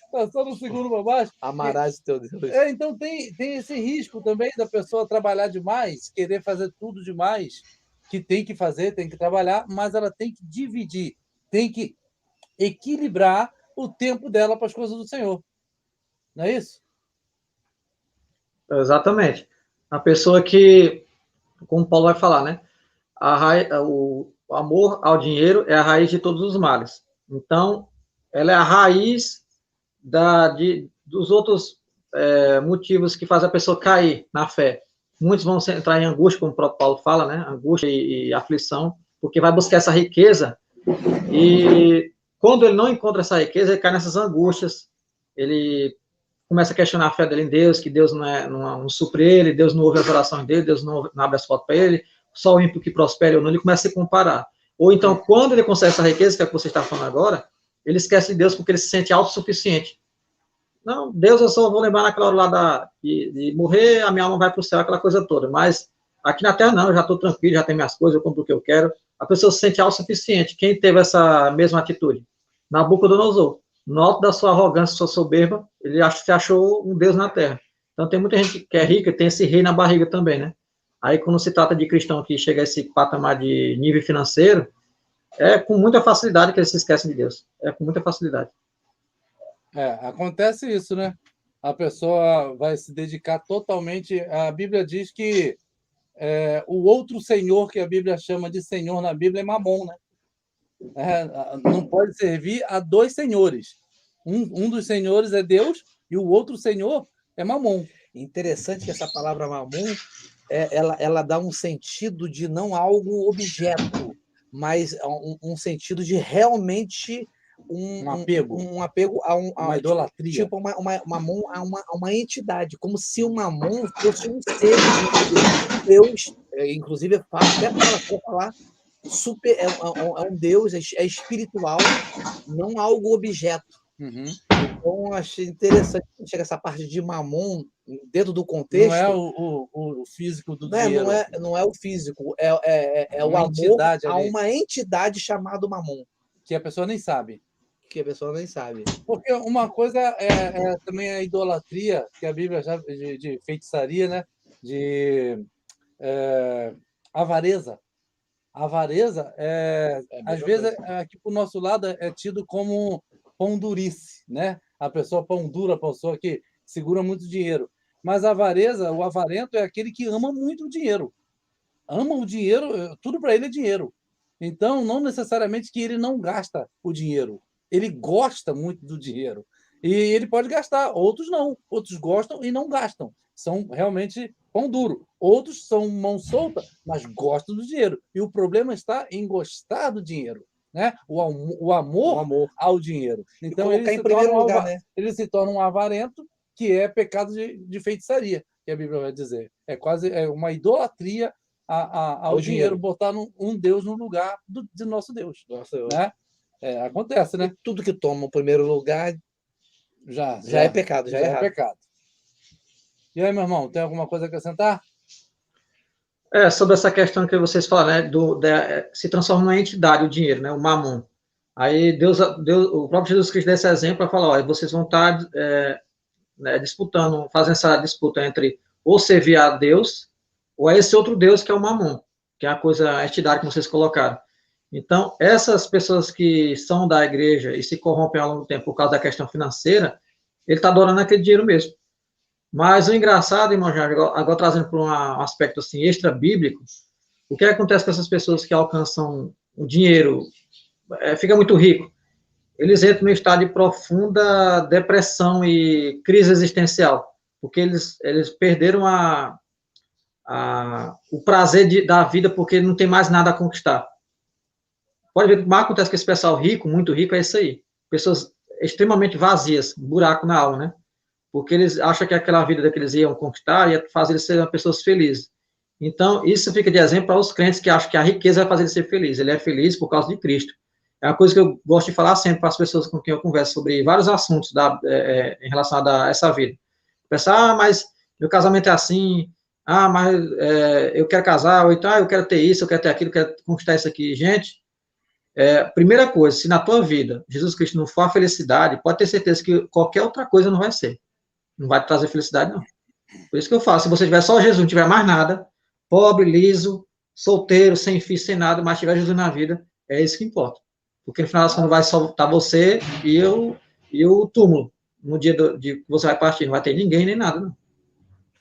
Está só no segundo bobagem. Amarás o teu Deus. Então tem esse risco também da pessoa trabalhar demais, querer fazer tudo demais, que tem que fazer, tem que trabalhar, mas ela tem que dividir, tem que equilibrar o tempo dela para as coisas do Senhor. Não é isso? Exatamente. A pessoa que, como Paulo vai falar, né? O amor ao dinheiro é a raiz de todos os males. Então, ela é a raiz dos outros motivos que fazem a pessoa cair na fé. Muitos vão entrar em angústia, como o próprio Paulo fala, né? Angústia e aflição, porque vai buscar essa riqueza e quando ele não encontra essa riqueza, ele cai nessas angústias, ele começa a questionar a fé dele em Deus, que Deus não supre ele, Deus não ouve as orações dele, Deus não abre as portas para ele, só o ímpio que prospera ou não, ele começa a se comparar. Ou então, quando ele consegue essa riqueza, que é o que você está falando agora, ele esquece de Deus porque ele se sente autossuficiente. Não, Deus, eu só vou lembrar naquela hora lá de morrer, a minha alma vai para o céu, aquela coisa toda. Mas aqui na Terra, não, eu já estou tranquilo, já tenho minhas coisas, eu compro o que eu quero. A pessoa se sente autossuficiente. Quem teve essa mesma atitude? Nabucodonosor. no alto da sua arrogância, sua soberba, ele se achou um Deus na terra. Então tem muita gente que é rica, tem esse rei na barriga também, né? Aí quando se trata de cristão que chega a esse patamar de nível financeiro, é com muita facilidade que eles se esquecem de Deus. É com muita facilidade. Acontece isso, né? A pessoa vai se dedicar totalmente. A Bíblia diz que o outro senhor que a Bíblia chama de senhor na Bíblia é Mamon, né? Não pode servir a dois senhores. Um dos senhores é Deus e o outro senhor é Mamon. Interessante que essa palavra Mamon ela dá um sentido de não algo objeto, mas um sentido de realmente um apego a uma idolatria. Tipo Mamon a uma entidade, como se o Mamon fosse um ser de Deus. Inclusive, até para falar, super, é um Deus, é espiritual, não algo objeto. Uhum. Então, achei interessante chegar essa parte de Mamon dentro do contexto. Não é o físico do dinheiro. Não é o físico, é o amor a uma entidade chamada Mamon. Que a pessoa nem sabe. Porque uma coisa é também a idolatria, que a Bíblia chama de feitiçaria, né? De avareza. A avareza, às vezes, aqui para o nosso lado, é tido como pão durice, né? A pessoa pão dura, a pessoa que segura muito dinheiro. Mas a avareza, o avarento é aquele que ama muito o dinheiro. Ama o dinheiro, tudo para ele é dinheiro. Então, não necessariamente que ele não gasta o dinheiro. Ele gosta muito do dinheiro. E ele pode gastar, outros não. Outros gostam e não gastam. São realmente pão duro. Outros são mão solta, mas gostam do dinheiro. E o problema está em gostar do dinheiro, né? O amor ao dinheiro. Então, ele se torna um avarento, que é pecado de feitiçaria, que a Bíblia vai dizer. É quase uma idolatria ao dinheiro, botar um Deus no lugar de nosso Deus. Né? Acontece, né? E tudo que toma o primeiro lugar já é pecado, já é errado. Pecado. E aí, meu irmão, tem alguma coisa a acrescentar? Sobre essa questão que vocês falaram, né, se transforma numa entidade o dinheiro, né, o mamon. Aí Deus, o próprio Jesus Cristo dá esse exemplo para falar, vocês vão estar disputando, fazendo essa disputa entre ou servir a Deus ou a esse outro Deus que é o mamon, que é a entidade que vocês colocaram. Então, essas pessoas que são da igreja e se corrompem ao longo do tempo por causa da questão financeira, ele está adorando aquele dinheiro mesmo. Mas o engraçado, irmão Jorge, agora trazendo para um aspecto assim, extra-bíblico, o que acontece com essas pessoas que alcançam o dinheiro, fica muito rico, eles entram num estado de profunda depressão e crise existencial, porque eles perderam o prazer da vida porque não tem mais nada a conquistar. Pode ver que o que mais acontece com esse pessoal rico, muito rico, é isso aí. Pessoas extremamente vazias, buraco na alma, né? Porque eles acham que aquela vida que eles iam conquistar ia fazer eles serem pessoas felizes. Então, isso fica de exemplo para os crentes que acham que a riqueza vai fazer ele ser feliz. Ele é feliz por causa de Cristo. É uma coisa que eu gosto de falar sempre para as pessoas com quem eu converso sobre vários assuntos em relação a essa vida. Pensar, mas meu casamento é assim, mas eu quero casar, ou então, eu quero ter isso, eu quero ter aquilo, eu quero conquistar isso aqui. Gente, primeira coisa, se na tua vida Jesus Cristo não for a felicidade, pode ter certeza que qualquer outra coisa não vai ser. Não vai te trazer felicidade, não. Por isso que eu falo, se você tiver só Jesus, não tiver mais nada, pobre, liso, solteiro, sem filho, sem nada, mas tiver Jesus na vida, é isso que importa. Porque no final das contas vai soltar você e o túmulo. No dia que você vai partir, não vai ter ninguém nem nada, não.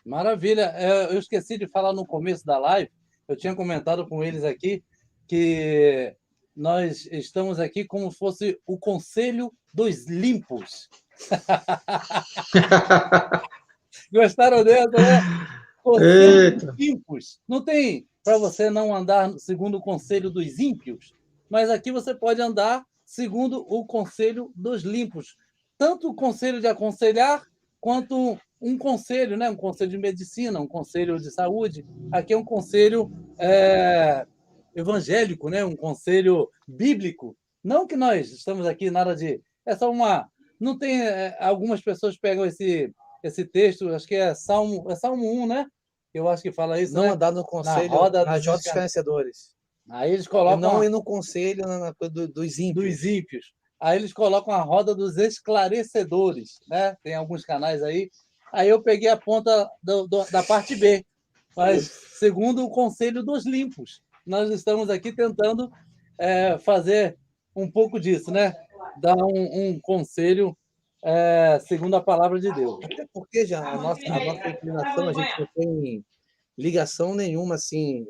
Maravilha. Eu esqueci de falar no começo da live, eu tinha comentado com eles aqui que nós estamos aqui como se fosse o Conselho dos Limpos. Gostaram dessa, né? Conselho dos Limpos. Não tem para você não andar segundo o conselho dos ímpios, mas aqui você pode andar segundo o conselho dos limpos. Tanto o conselho de aconselhar, quanto um conselho, né? Um conselho de medicina, um conselho de saúde. Aqui é um conselho evangélico, né? Um conselho bíblico. Não que nós estamos aqui nada de... É só uma... Não tem... algumas pessoas pegam esse texto, acho que é Salmo 1, né? Eu acho que fala isso, não, né? andar no conselho, nas rodas dos vencedores. Aí eles colocam... Não ir no conselho dos ímpios. Dos ímpios. Aí eles colocam a roda dos esclarecedores, né? Tem alguns canais aí. Aí eu peguei a ponta da parte B, mas segundo o Conselho dos Limpos. Nós estamos aqui tentando fazer um pouco disso, né? Dar um conselho segundo a palavra de Deus. Até porque já a nossa inclinação, a gente não tem ligação nenhuma, assim,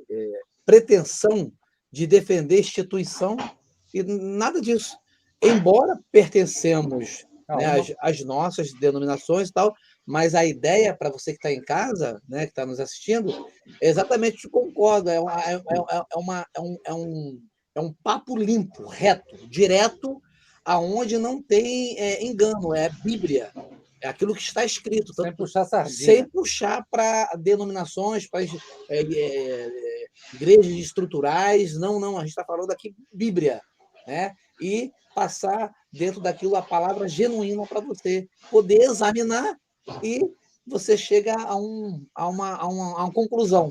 pretensão de defender instituição e nada disso. Embora pertencemos, né, às nossas denominações e tal, mas a ideia para você que está em casa, né, que está nos assistindo, é exatamente concordo. É um papo limpo, reto, direto, aonde não tem engano, é Bíblia. É aquilo que está escrito. Sem puxar sardinha. Sem puxar para denominações, para igrejas estruturais. Não. A gente está falando aqui Bíblia, né? E passar dentro daquilo a palavra genuína para você poder examinar e você chega a uma conclusão.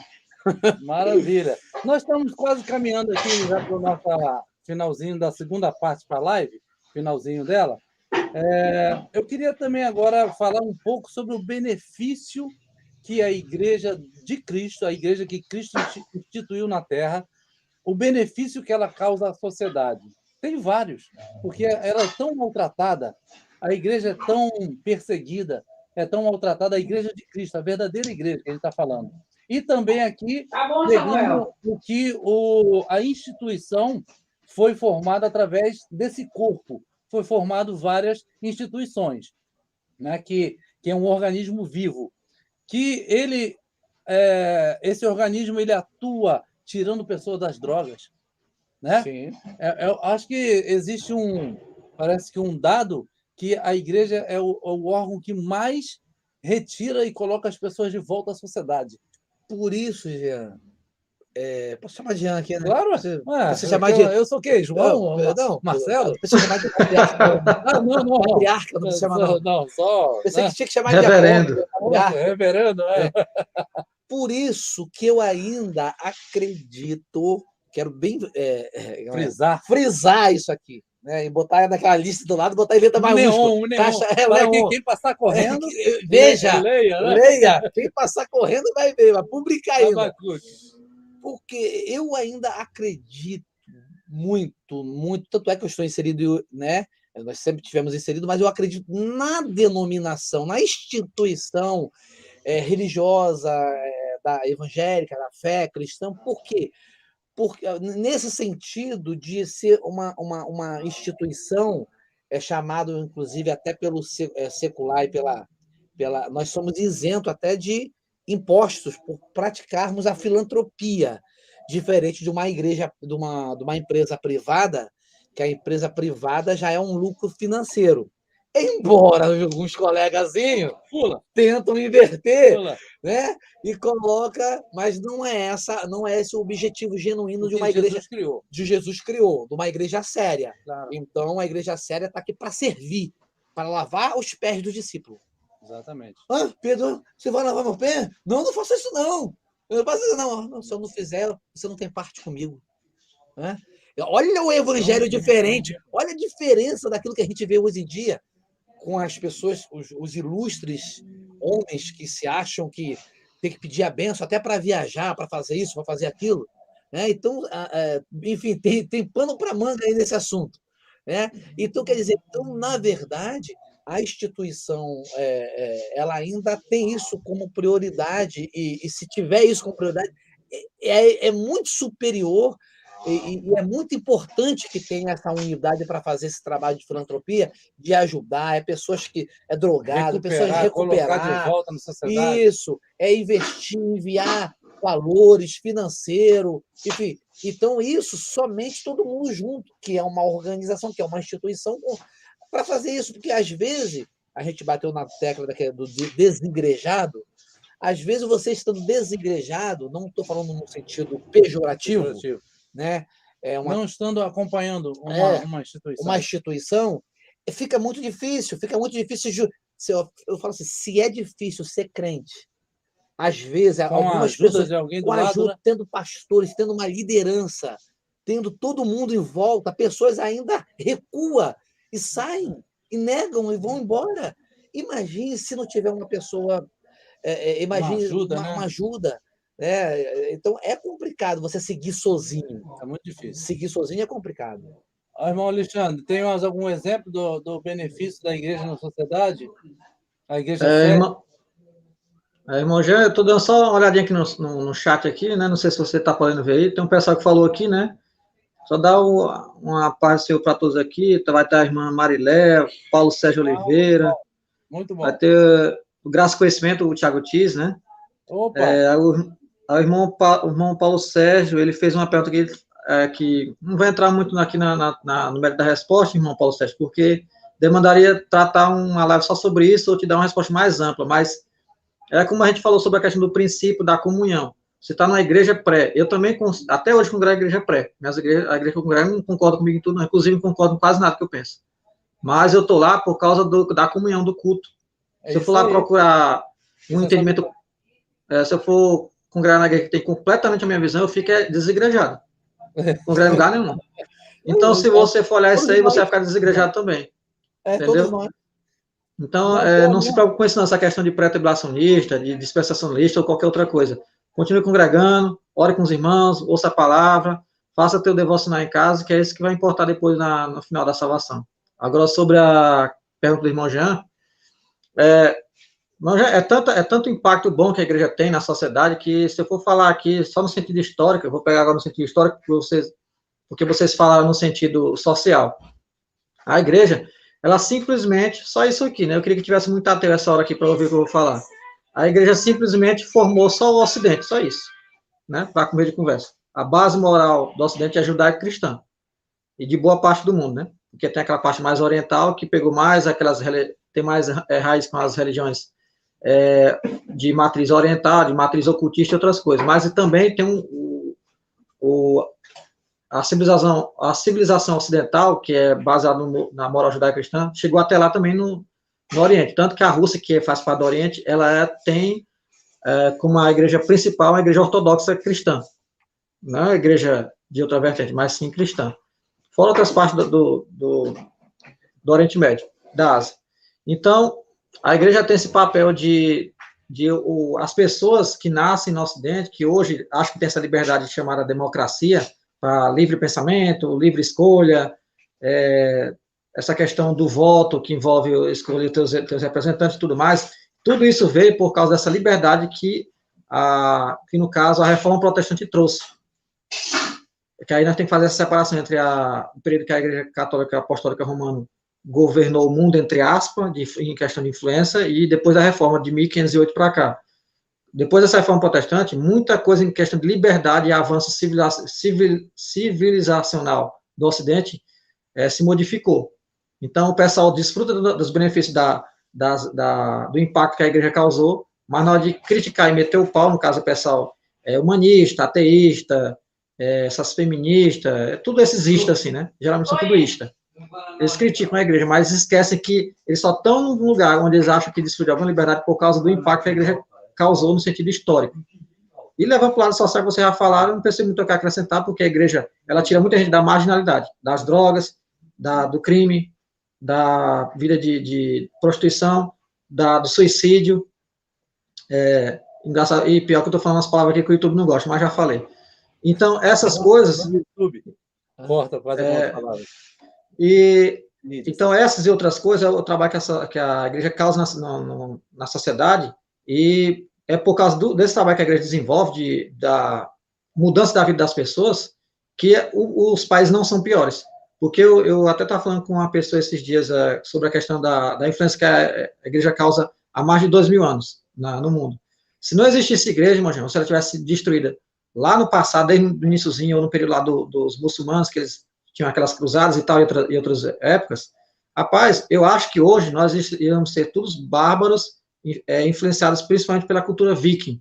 Maravilha. Nós estamos quase caminhando aqui já para o nosso finalzinho da segunda parte para a live, finalzinho dela. Eu queria também agora falar um pouco sobre o benefício que a Igreja de Cristo, a Igreja que Cristo instituiu na Terra, o benefício que ela causa à sociedade. Tem vários, porque ela é tão maltratada, a Igreja é tão perseguida, é tão maltratada, a Igreja de Cristo, a verdadeira Igreja que a gente está falando. E também aqui, pegando o que a instituição foi formada através desse corpo. Foi formado várias instituições, né? que é um organismo vivo, que esse organismo ele atua tirando pessoas das drogas, né? Sim. Eu acho que existe parece que um dado que a igreja é o órgão que mais retira e coloca as pessoas de volta à sociedade. Por isso, Jean, posso chamar de Jean aqui, né? Claro, você chamar de... Eu sou o quê? João? Não, Marcelo? Você chamar de patriarca. Não. Patriarca, não precisa chamar, não. Não, só... Pensei que tinha que chamar Reverendo. de patriarca. Reverendo, Por isso que eu ainda acredito, quero bem frisar isso aqui, né? E botar naquela lista do lado, botar em letra maiúscula. Para quem passar correndo, veja, leia, né? leia. Quem passar correndo vai ver, vai publicar ainda. Abacuque. Porque eu ainda acredito muito, tanto é que eu estou inserido, né? Nós sempre tivemos inserido, mas eu acredito na denominação, na instituição religiosa, da evangélica, da fé cristã. Por quê? Porque, nesse sentido de ser uma instituição chamado, inclusive, até pelo secular e nós somos isentos até de impostos por praticarmos a filantropia, diferente de uma igreja, de uma empresa privada, que a empresa privada já é um lucro financeiro. Embora alguns colegazinhos tentam inverter, né? E coloca, mas não é esse o objetivo genuíno de uma igreja Jesus criou, de uma igreja séria. Claro. Então, a igreja séria está aqui para servir, para lavar os pés dos discípulos. Exatamente. Pedro, você vai lavar meu pé? Não faça isso, não. Eu não faço isso, não. Se eu não fizer, você não tem parte comigo. Né? Olha o evangelho diferente. Olha a diferença daquilo que a gente vê hoje em dia com as pessoas, os ilustres homens que se acham que tem que pedir a benção até para viajar, para fazer isso, para fazer aquilo. Né? Então, enfim, tem pano para manga aí nesse assunto. Né? Então, quer dizer, na verdade, a instituição ela ainda tem isso como prioridade, e se tiver isso como prioridade, é muito superior e é muito importante que tenha essa unidade para fazer esse trabalho de filantropia, de ajudar, pessoas que drogado, pessoas recuperar, de volta na sociedade. Isso, investir, enviar valores financeiros, enfim. Então, isso somente todo mundo junto, que é uma organização, que é uma instituição, para fazer isso, porque às vezes, a gente bateu na tecla do desigrejado, às vezes você estando desigrejado, não estou falando no sentido pejorativo, né? Não estando acompanhando uma instituição. Uma instituição, fica muito difícil. Eu falo assim, se é difícil ser crente, às vezes, algumas pessoas, de alguém do lado, né? tendo pastores, tendo uma liderança, tendo todo mundo em volta, pessoas ainda recuam e saem, e negam, e vão embora. Imagine se não tiver uma pessoa, imagine uma ajuda. Então, é complicado você seguir sozinho. É muito difícil. Seguir sozinho é complicado. Irmão Alexandre, tem mais algum exemplo do benefício da igreja na sociedade? A igreja irmão Jean, eu estou dando só uma olhadinha aqui no chat aqui, né? Não sei se você está podendo ver aí. Tem um pessoal que falou aqui, né? Só dá uma paz para todos aqui. Vai estar a irmã Marilé, Paulo Sérgio Oliveira. Muito bom. Vai ter o Graça e Conhecimento, o Thiago Tis, né? Opa! O irmão Paulo Sérgio, ele fez uma pergunta que não vai entrar muito aqui no mérito da resposta, irmão Paulo Sérgio, porque demandaria tratar uma live só sobre isso ou te dar uma resposta mais ampla, mas é como a gente falou sobre a questão do princípio da comunhão. Você está na igreja pré. Eu também, até hoje, congrego a igreja pré. A igreja que eu congrego não concorda comigo em tudo, não. Inclusive, não concordo com quase nada que eu penso. Mas eu estou lá por causa da comunhão, do culto. Se eu for lá procurar um entendimento... se eu for congregar na igreja que tem completamente a minha visão, eu fico desigrejado. Congrego em lugar nenhum. Então, se você for olhar isso aí, você vai ficar desigrejado também. Entendeu? Então, não se preocupe com isso, não, essa questão de pré-tribulacionista, de dispensacionalista ou qualquer outra coisa. Continue congregando, ore com os irmãos, ouça a palavra, faça teu devocional em casa, que é isso que vai importar depois no final da salvação. Agora, sobre a pergunta do irmão Jean, é tanto impacto bom que a igreja tem na sociedade que, se eu for falar aqui só no sentido histórico, eu vou pegar agora no sentido histórico, porque vocês falaram no sentido social. A igreja, ela simplesmente, só isso aqui, né? Eu queria que tivesse muito atento essa hora aqui para ouvir o que eu vou falar. A igreja simplesmente formou só o Ocidente, só isso, né? Para comer de conversa. A base moral do Ocidente é judaico-cristã, e de boa parte do mundo, né? Porque tem aquela parte mais oriental que pegou mais tem mais raiz com as religiões de matriz oriental, de matriz ocultista e outras coisas. Mas também tem a civilização ocidental, que é baseada na moral judaico-cristã, chegou até lá também no Oriente. Tanto que a Rússia, que faz parte do Oriente, ela tem como a igreja principal a igreja ortodoxa cristã. Não é a igreja de outra vertente, mas sim cristã. Fora outras partes do Oriente Médio, da Ásia. Então, a igreja tem esse papel de as pessoas que nascem no Ocidente, que hoje acham que tem essa liberdade chamada democracia, para livre pensamento, livre escolha, essa questão do voto, que envolve escolher teus representantes e tudo mais, tudo isso veio por causa dessa liberdade que no caso, a Reforma Protestante trouxe. Que aí nós temos que fazer essa separação entre o período que a Igreja Católica Apostólica Romana governou o mundo, entre aspas, em questão de influência, e depois da Reforma de 1508 para cá. Depois dessa Reforma Protestante, muita coisa em questão de liberdade e avanço civilizacional do Ocidente se modificou. Então, o pessoal desfruta dos benefícios do impacto que a igreja causou, mas na hora de criticar e meter o pau, no caso, o pessoal humanista, ateísta, essas feministas, tudo esses istas, assim, né? Geralmente são tudo istas. Eles criticam a igreja, mas esquecem que eles só estão num lugar onde eles acham que desfrutam de alguma liberdade por causa do impacto que a igreja causou no sentido histórico. E levando para o lado social que vocês já falaram, não preciso muito acrescentar, porque a igreja, ela tira muita gente da marginalidade, das drogas, do crime, da vida de prostituição, do suicídio. Engraçado, e pior que eu estou falando umas palavras aqui que o YouTube não gosta, mas já falei. Então, essas coisas... YouTube. Corta, quase algumas palavras. Então, essas e outras coisas é o trabalho que a igreja causa na sociedade, e é por causa desse trabalho que a igreja desenvolve, da mudança da vida das pessoas, que os países não são piores. Porque eu até estava falando com uma pessoa esses dias sobre a questão da influência que a igreja causa há mais de 2000 anos no mundo. Se não existisse igreja, imagina, se ela tivesse destruída lá no passado, desde o iniciozinho, ou no período lá dos muçulmanos, que eles tinham aquelas cruzadas e tal, e outras épocas, rapaz, eu acho que hoje nós íamos ser todos bárbaros, influenciados principalmente pela cultura viking,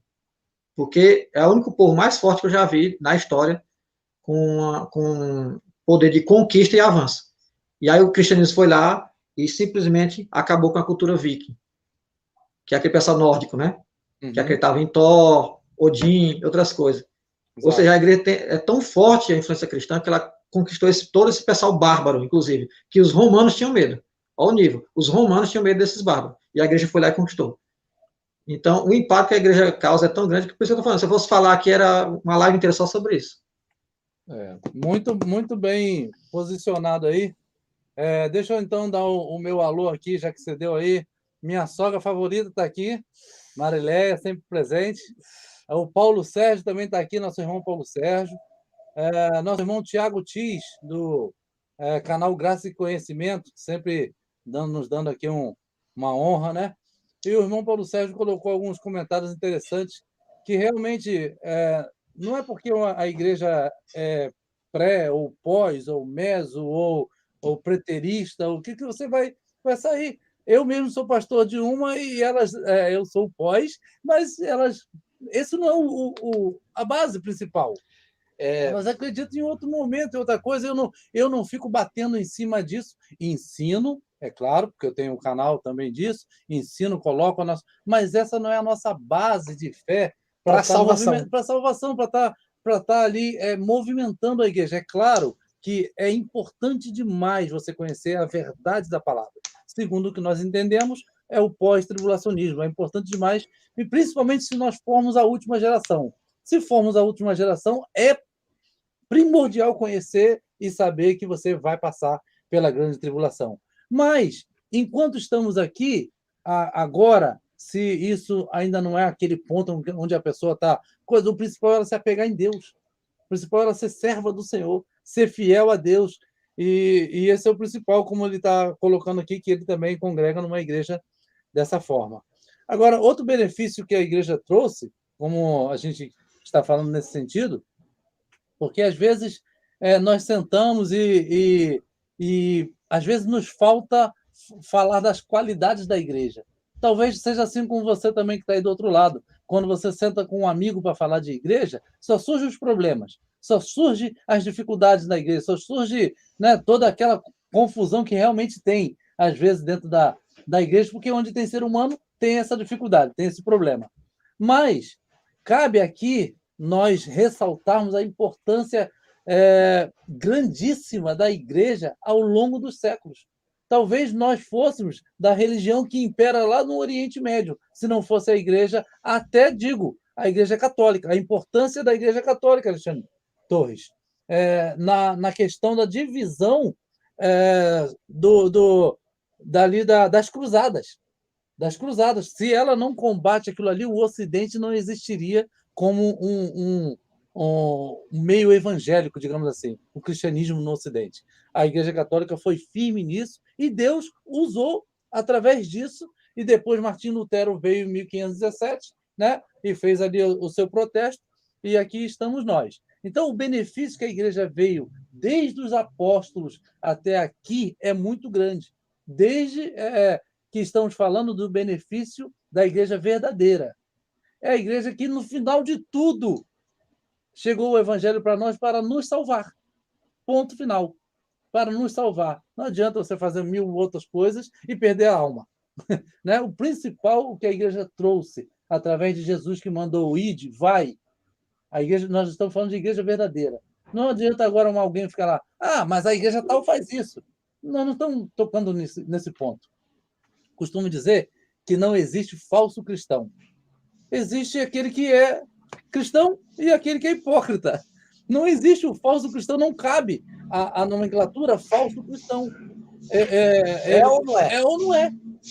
porque é o único povo mais forte que eu já vi na história, com poder de conquista e avanço. E aí o cristianismo foi lá e simplesmente acabou com a cultura viking, que é aquele pessoal nórdico, né? Uhum. Que acreditava em Thor, Odin, outras coisas. Exato. Ou seja, a igreja é tão forte a influência cristã que ela conquistou todo esse pessoal bárbaro, inclusive, que os romanos tinham medo. Olha o nível. Os romanos tinham medo desses bárbaros. E a igreja foi lá e conquistou. Então, o impacto que a igreja causa é tão grande que, por isso que eu estou falando, se eu fosse falar aqui, era uma live inteira só sobre isso. Muito bem posicionado aí. Deixa eu, então, dar o meu alô aqui, já que você deu aí. Minha sogra favorita está aqui, Mariléia, sempre presente. O Paulo Sérgio também está aqui, nosso irmão Paulo Sérgio. Nosso irmão Tiago Tis, do canal Graça e Conhecimento, sempre nos dando aqui uma honra, né? E o irmão Paulo Sérgio colocou alguns comentários interessantes, que realmente não é porque a igreja é pré, ou pós, ou meso, ou preterista, o que você vai sair? Eu mesmo sou pastor de uma e eu sou pós, mas esse não é a base principal. Mas acredito em outro momento, em outra coisa. Eu não fico batendo em cima disso. Ensino, é claro, porque eu tenho um canal também disso. Ensino, coloco a nossa. Mas essa não é a nossa base de fé para salvação. Para salvação, para estar ali movimentando a igreja. É claro que é importante demais você conhecer a verdade da palavra. Segundo o que nós entendemos, é o pós-tribulacionismo. É importante demais, e principalmente se nós formos a última geração. Se formos a última geração, é primordial conhecer e saber que você vai passar pela grande tribulação. Mas, enquanto estamos aqui, agora, se isso ainda não é aquele ponto onde a pessoa está... O principal é ela se apegar em Deus. O principal é ela ser serva do Senhor, ser fiel a Deus. E esse é o principal, como ele está colocando aqui, que ele também congrega numa igreja dessa forma. Agora, outro benefício que a igreja trouxe, como a gente está falando nesse sentido, porque às vezes nós sentamos e às vezes nos falta falar das qualidades da igreja. Talvez seja assim com você também que está aí do outro lado. Quando você senta com um amigo para falar de igreja, só surgem os problemas, só surgem as dificuldades da igreja, só surge, né, toda aquela confusão que realmente tem, às vezes, dentro da igreja, porque onde tem ser humano tem essa dificuldade, tem esse problema. Mas cabe aqui nós ressaltarmos a importância grandíssima da igreja ao longo dos séculos. Talvez nós fôssemos da religião que impera lá no Oriente Médio, se não fosse a igreja, até digo, a igreja católica, a importância da igreja católica, Alexandre Torres, na questão da divisão das cruzadas. Das cruzadas. Se ela não combate aquilo ali, o Ocidente não existiria como um meio evangélico, digamos assim, o cristianismo no Ocidente. A Igreja Católica foi firme nisso e Deus usou através disso. E depois Martim Lutero veio em 1517, né, e fez ali o seu protesto, e aqui estamos nós. Então, o benefício que a Igreja veio desde os apóstolos até aqui é muito grande. Desde que estamos falando do benefício da Igreja verdadeira. É a Igreja que, no final de tudo, chegou o Evangelho para nós para nos salvar. Ponto final. Para nos salvar. Não adianta você fazer 1000 outras coisas e perder a alma. Né? O principal, o que a Igreja trouxe, através de Jesus que mandou ide, vai. A igreja, nós estamos falando de igreja verdadeira. Não adianta agora alguém ficar lá, mas a igreja tal faz isso. Nós não estamos tocando nesse ponto. Costumo dizer que não existe falso cristão. Existe aquele que é cristão e aquele que é hipócrita. Não existe o falso cristão, não cabe a nomenclatura falso cristão. Ou não é? Ou não é.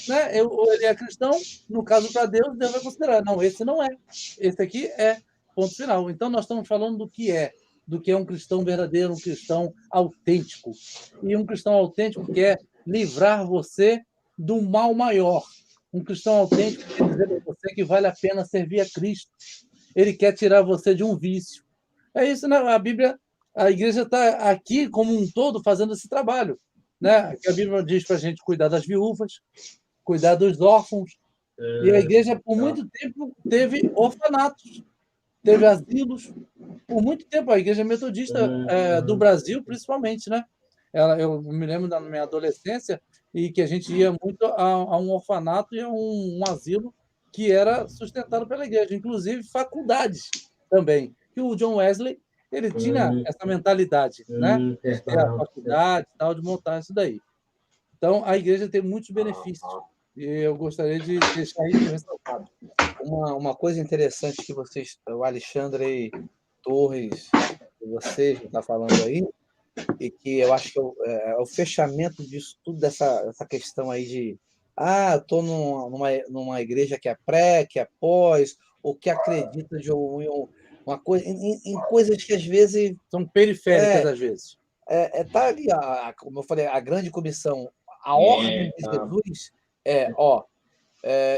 Né? Ou ele é cristão, no caso para Deus, Deus vai considerar. Não, esse não é. Esse aqui é. Ponto final. Então, nós estamos falando do que é um cristão verdadeiro, um cristão autêntico. E um cristão autêntico quer livrar você do mal maior. Um cristão autêntico quer dizer para você que vale a pena servir a Cristo. Ele quer tirar você de um vício. É isso, né? A Bíblia, a igreja está aqui como um todo fazendo esse trabalho. Né? A Bíblia diz para a gente cuidar das viúvas, cuidar dos órfãos. E a igreja, por muito tempo, teve orfanatos. Teve asilos. Por muito tempo, a Igreja Metodista do Brasil, principalmente, né? Eu me lembro da minha adolescência e que a gente ia muito a um orfanato e a um asilo que era sustentado pela igreja, inclusive faculdades também. E o John Wesley ele tinha essa mentalidade, né? De ter a faculdade e tal, de montar isso daí. Então, a igreja tem muitos benefícios. E eu gostaria de deixar isso ressaltado. Uma coisa interessante que vocês, o Alexandre Torres, você está falando aí, e que eu acho que é o fechamento disso tudo, dessa questão aí de eu estou numa igreja que é pré, que é pós, ou que acredita de uma coisa, em coisas que às vezes são periféricas, às vezes. Tá ali, como eu falei, a grande comissão, a ordem de Jesus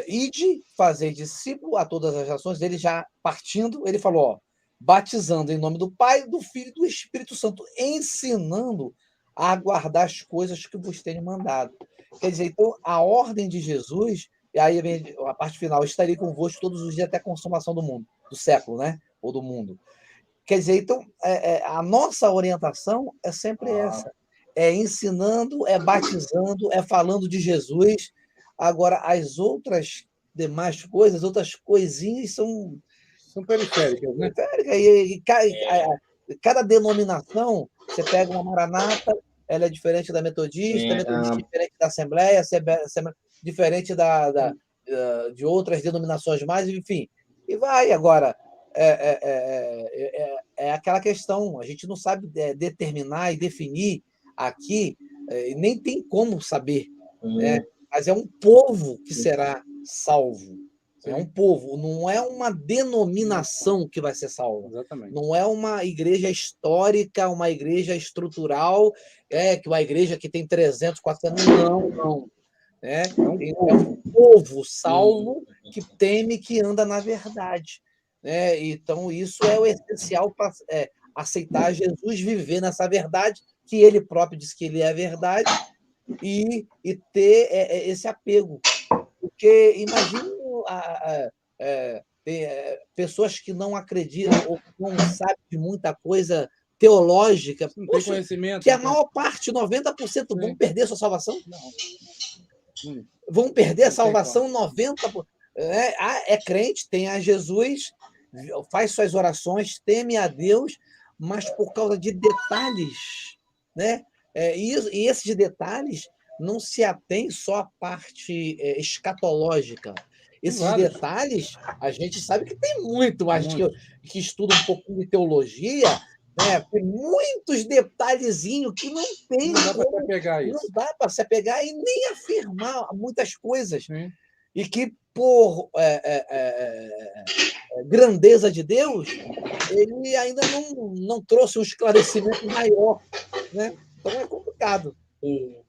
ide fazer discípulo a todas as nações. Ele já partindo, ele falou, batizando em nome do Pai, do Filho e do Espírito Santo, ensinando a guardar as coisas que vos tenho mandado. Quer dizer, então, a ordem de Jesus, e aí vem a parte final, estarei convosco todos os dias até a consumação do mundo, do século, né? Ou do mundo. Quer dizer, então, a nossa orientação é sempre essa. É ensinando, é batizando, é falando de Jesus. Agora, as outras demais coisas, outras coisinhas são periféricas, né? E cada denominação, você pega uma Maranata, ela é diferente da Metodista, diferente da Assembleia, diferente de outras denominações mais, enfim. E vai. Agora, é aquela questão, a gente não sabe determinar e definir aqui, nem tem como saber, né? Mas é um povo que será salvo. É um povo, não é uma denominação que vai ser salva. Exatamente. Não é uma igreja histórica, uma igreja estrutural, que uma igreja que tem 300, 400 anos. Não. É um povo salvo que teme, que anda na verdade. Então, isso é o essencial para aceitar Jesus, viver nessa verdade, que ele próprio diz que ele é a verdade, e ter esse apego. Porque imagina pessoas que não acreditam ou não sabem de muita coisa teológica, não tem conhecimento, que a maior parte, 90%, vão perder a sua salvação? Não. Vão perder a salvação 90%. É crente, tem a Jesus, faz suas orações, teme a Deus, mas por causa de detalhes, né? E esses detalhes não se atém só à parte escatológica. Esses detalhes, a gente sabe que tem muito, a gente que estuda um pouquinho de teologia, né? Tem muitos detalhezinhos que não tem. Não dá para se apegar isso. Não dá para se apegar e nem afirmar muitas coisas. E que, por grandeza de Deus, ele ainda não trouxe um esclarecimento maior, né? Então é complicado.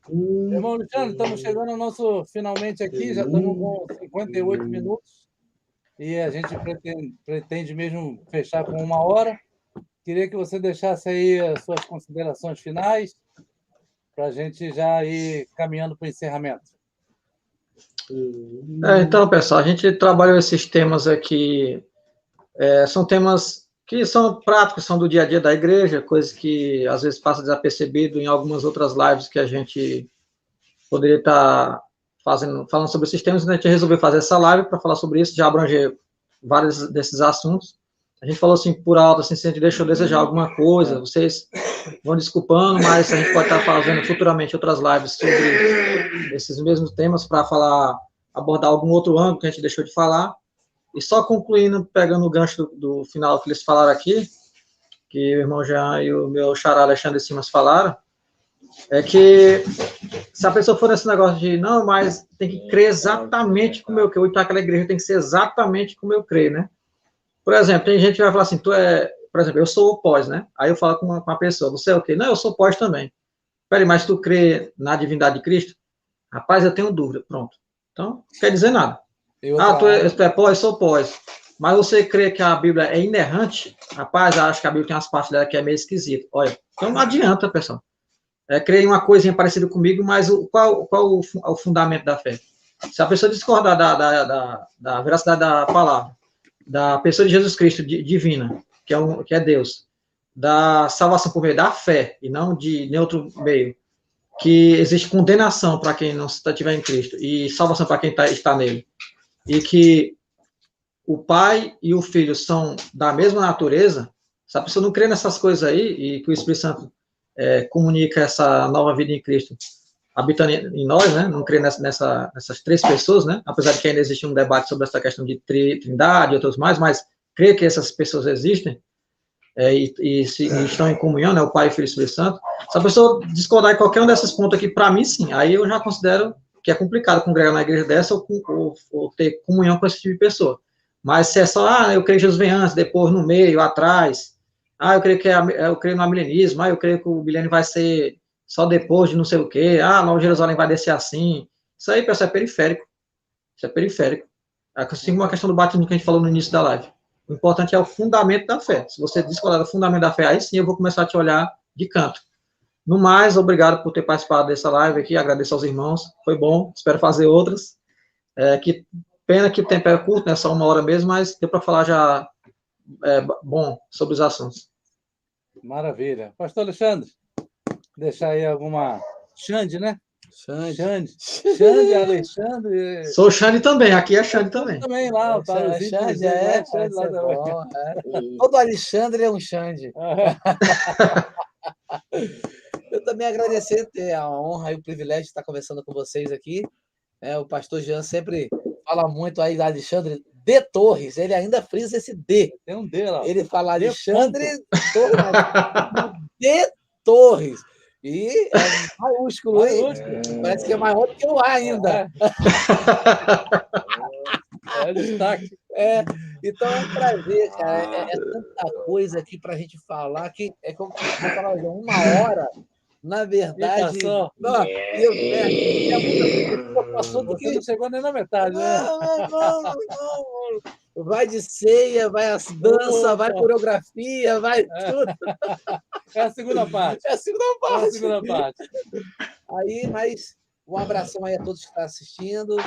Irmão Luciano, estamos chegando ao nosso finalmente aqui, já estamos com 58 minutos e a gente pretende mesmo fechar com 1 hora. Queria que você deixasse aí as suas considerações finais para a gente já ir caminhando para o encerramento. Então, pessoal, a gente trabalhou esses temas aqui, são temas que são práticos, são do dia a dia da igreja, coisas que às vezes passa desapercebido em algumas outras lives que a gente poderia estar falando sobre esses temas. A gente resolveu fazer essa live para falar sobre isso, já abranger vários desses assuntos. A gente falou assim por alto, assim, se a gente deixou desejar alguma coisa, vocês vão desculpando, mas a gente pode estar fazendo futuramente outras lives sobre esses mesmos temas para abordar algum outro ângulo que a gente deixou de falar. E só concluindo, pegando o gancho do final que eles falaram aqui, que o irmão Jean e o meu xará Alexandre Simas falaram, é que se a pessoa for nesse negócio de, não, mas tem que crer exatamente como eu creio, ou então aquela igreja tem que ser exatamente como eu creio, né? Por exemplo, tem gente que vai falar assim, por exemplo, eu sou o pós, né? Aí eu falo com uma pessoa, você é o quê? Não, eu sou pós também. Peraí, mas tu crê na divindade de Cristo? Rapaz, eu tenho dúvida, pronto. Então, não quer dizer nada. Tu é pós, eu sou pós. Mas você crê que a Bíblia é inerrante? Rapaz, acho que a Bíblia tem umas partes dela que é meio esquisita. Olha, então não adianta, pessoal. Crer em uma coisinha parecida comigo, mas qual o fundamento da fé? Se a pessoa discordar da veracidade da palavra, da pessoa de Jesus Cristo divina, que é Deus, da salvação por meio da fé, e não de nenhum outro meio, que existe condenação para quem não estiver em Cristo, e salvação para quem está nele, e que o Pai e o Filho são da mesma natureza, Se a pessoa não crê nessas coisas aí, e que o Espírito Santo comunica essa nova vida em Cristo habitando em nós, né? Não crê nessas três pessoas, né? Apesar de que ainda existe um debate sobre essa questão de trindade e outros mais, mas crê que essas pessoas existem e estão em comunhão, né? O Pai, o Filho e o Espírito Santo. Se a pessoa discordar em qualquer um desses pontos aqui, para mim, sim. Aí eu já considero que é complicado congregar na igreja dessa ou ter comunhão com esse tipo de pessoa. Mas se é só, eu creio que Jesus vem antes, depois, no meio, atrás. Eu creio no amilenismo. Eu creio que o milênio vai ser só depois de não sei o quê. Nova Jerusalém vai descer assim. Isso aí, pessoal, é periférico. Isso é periférico. Assim como a questão do batismo que a gente falou no início da live. O importante é o fundamento da fé. Se você discordar do fundamento da fé, aí sim eu vou começar a te olhar de canto. No mais, obrigado por ter participado dessa live aqui. Agradeço aos irmãos. Foi bom. Espero fazer outras. Pena que o tempo é curto, né? Só 1 hora mesmo, mas deu para falar já bom sobre os assuntos. Maravilha. Pastor Alexandre, deixar aí alguma... Xande, né? Xande, Alexandre. Sou Xande também, aqui é Xande também. Também lá, para os Xande, Xande lá também. Todo Alexandre é um Xande. Eu também agradecer ter a honra e o privilégio de estar conversando com vocês aqui. O pastor Jean sempre fala muito aí, Alexandre de Torres, ele ainda frisa esse D. Tem um D lá. Ele fala Alexandre de Torres. E é maiúsculo, hein? Parece que é maior do que o A ainda. É destaque. Então é um prazer, cara. É tanta coisa aqui para a gente falar que é como eu falava, 1 hora. Na verdade, você não chegou nem na metade, né? Não. Vai de ceia, vai as danças, vai coreografia, vai tudo. É a segunda parte. Aí, mas um abração aí a todos que estão assistindo.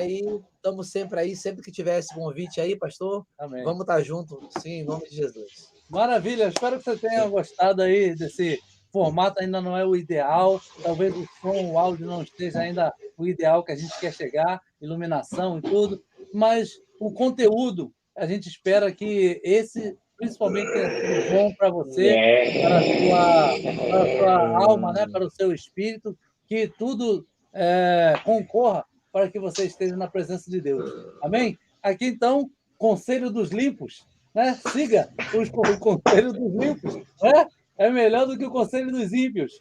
E estamos sempre aí, sempre que tiver esse convite aí, pastor. Amém. Vamos estar juntos, sim, em nome de Jesus. Maravilha, espero que você tenha gostado aí desse formato. Ainda não é o ideal, talvez o som, o áudio não esteja ainda o ideal que a gente quer chegar, iluminação e tudo, mas o conteúdo, a gente espera que esse, principalmente, tenha sido bom para você, para a sua alma, né? Para o seu espírito, que tudo concorra para que você esteja na presença de Deus. Amém? Aqui, então, Conselho dos Limpos, né? Siga o Conselho dos Limpos, né? É melhor do que o Conselho dos Ímpios.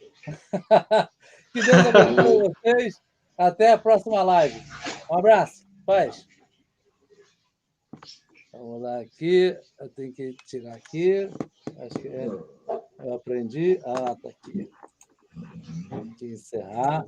Que Deus abençoe vocês. Até a próxima live. Um abraço. Paz. Vamos lá aqui. Eu tenho que tirar aqui. Acho que eu aprendi. Tá aqui. Tem que encerrar.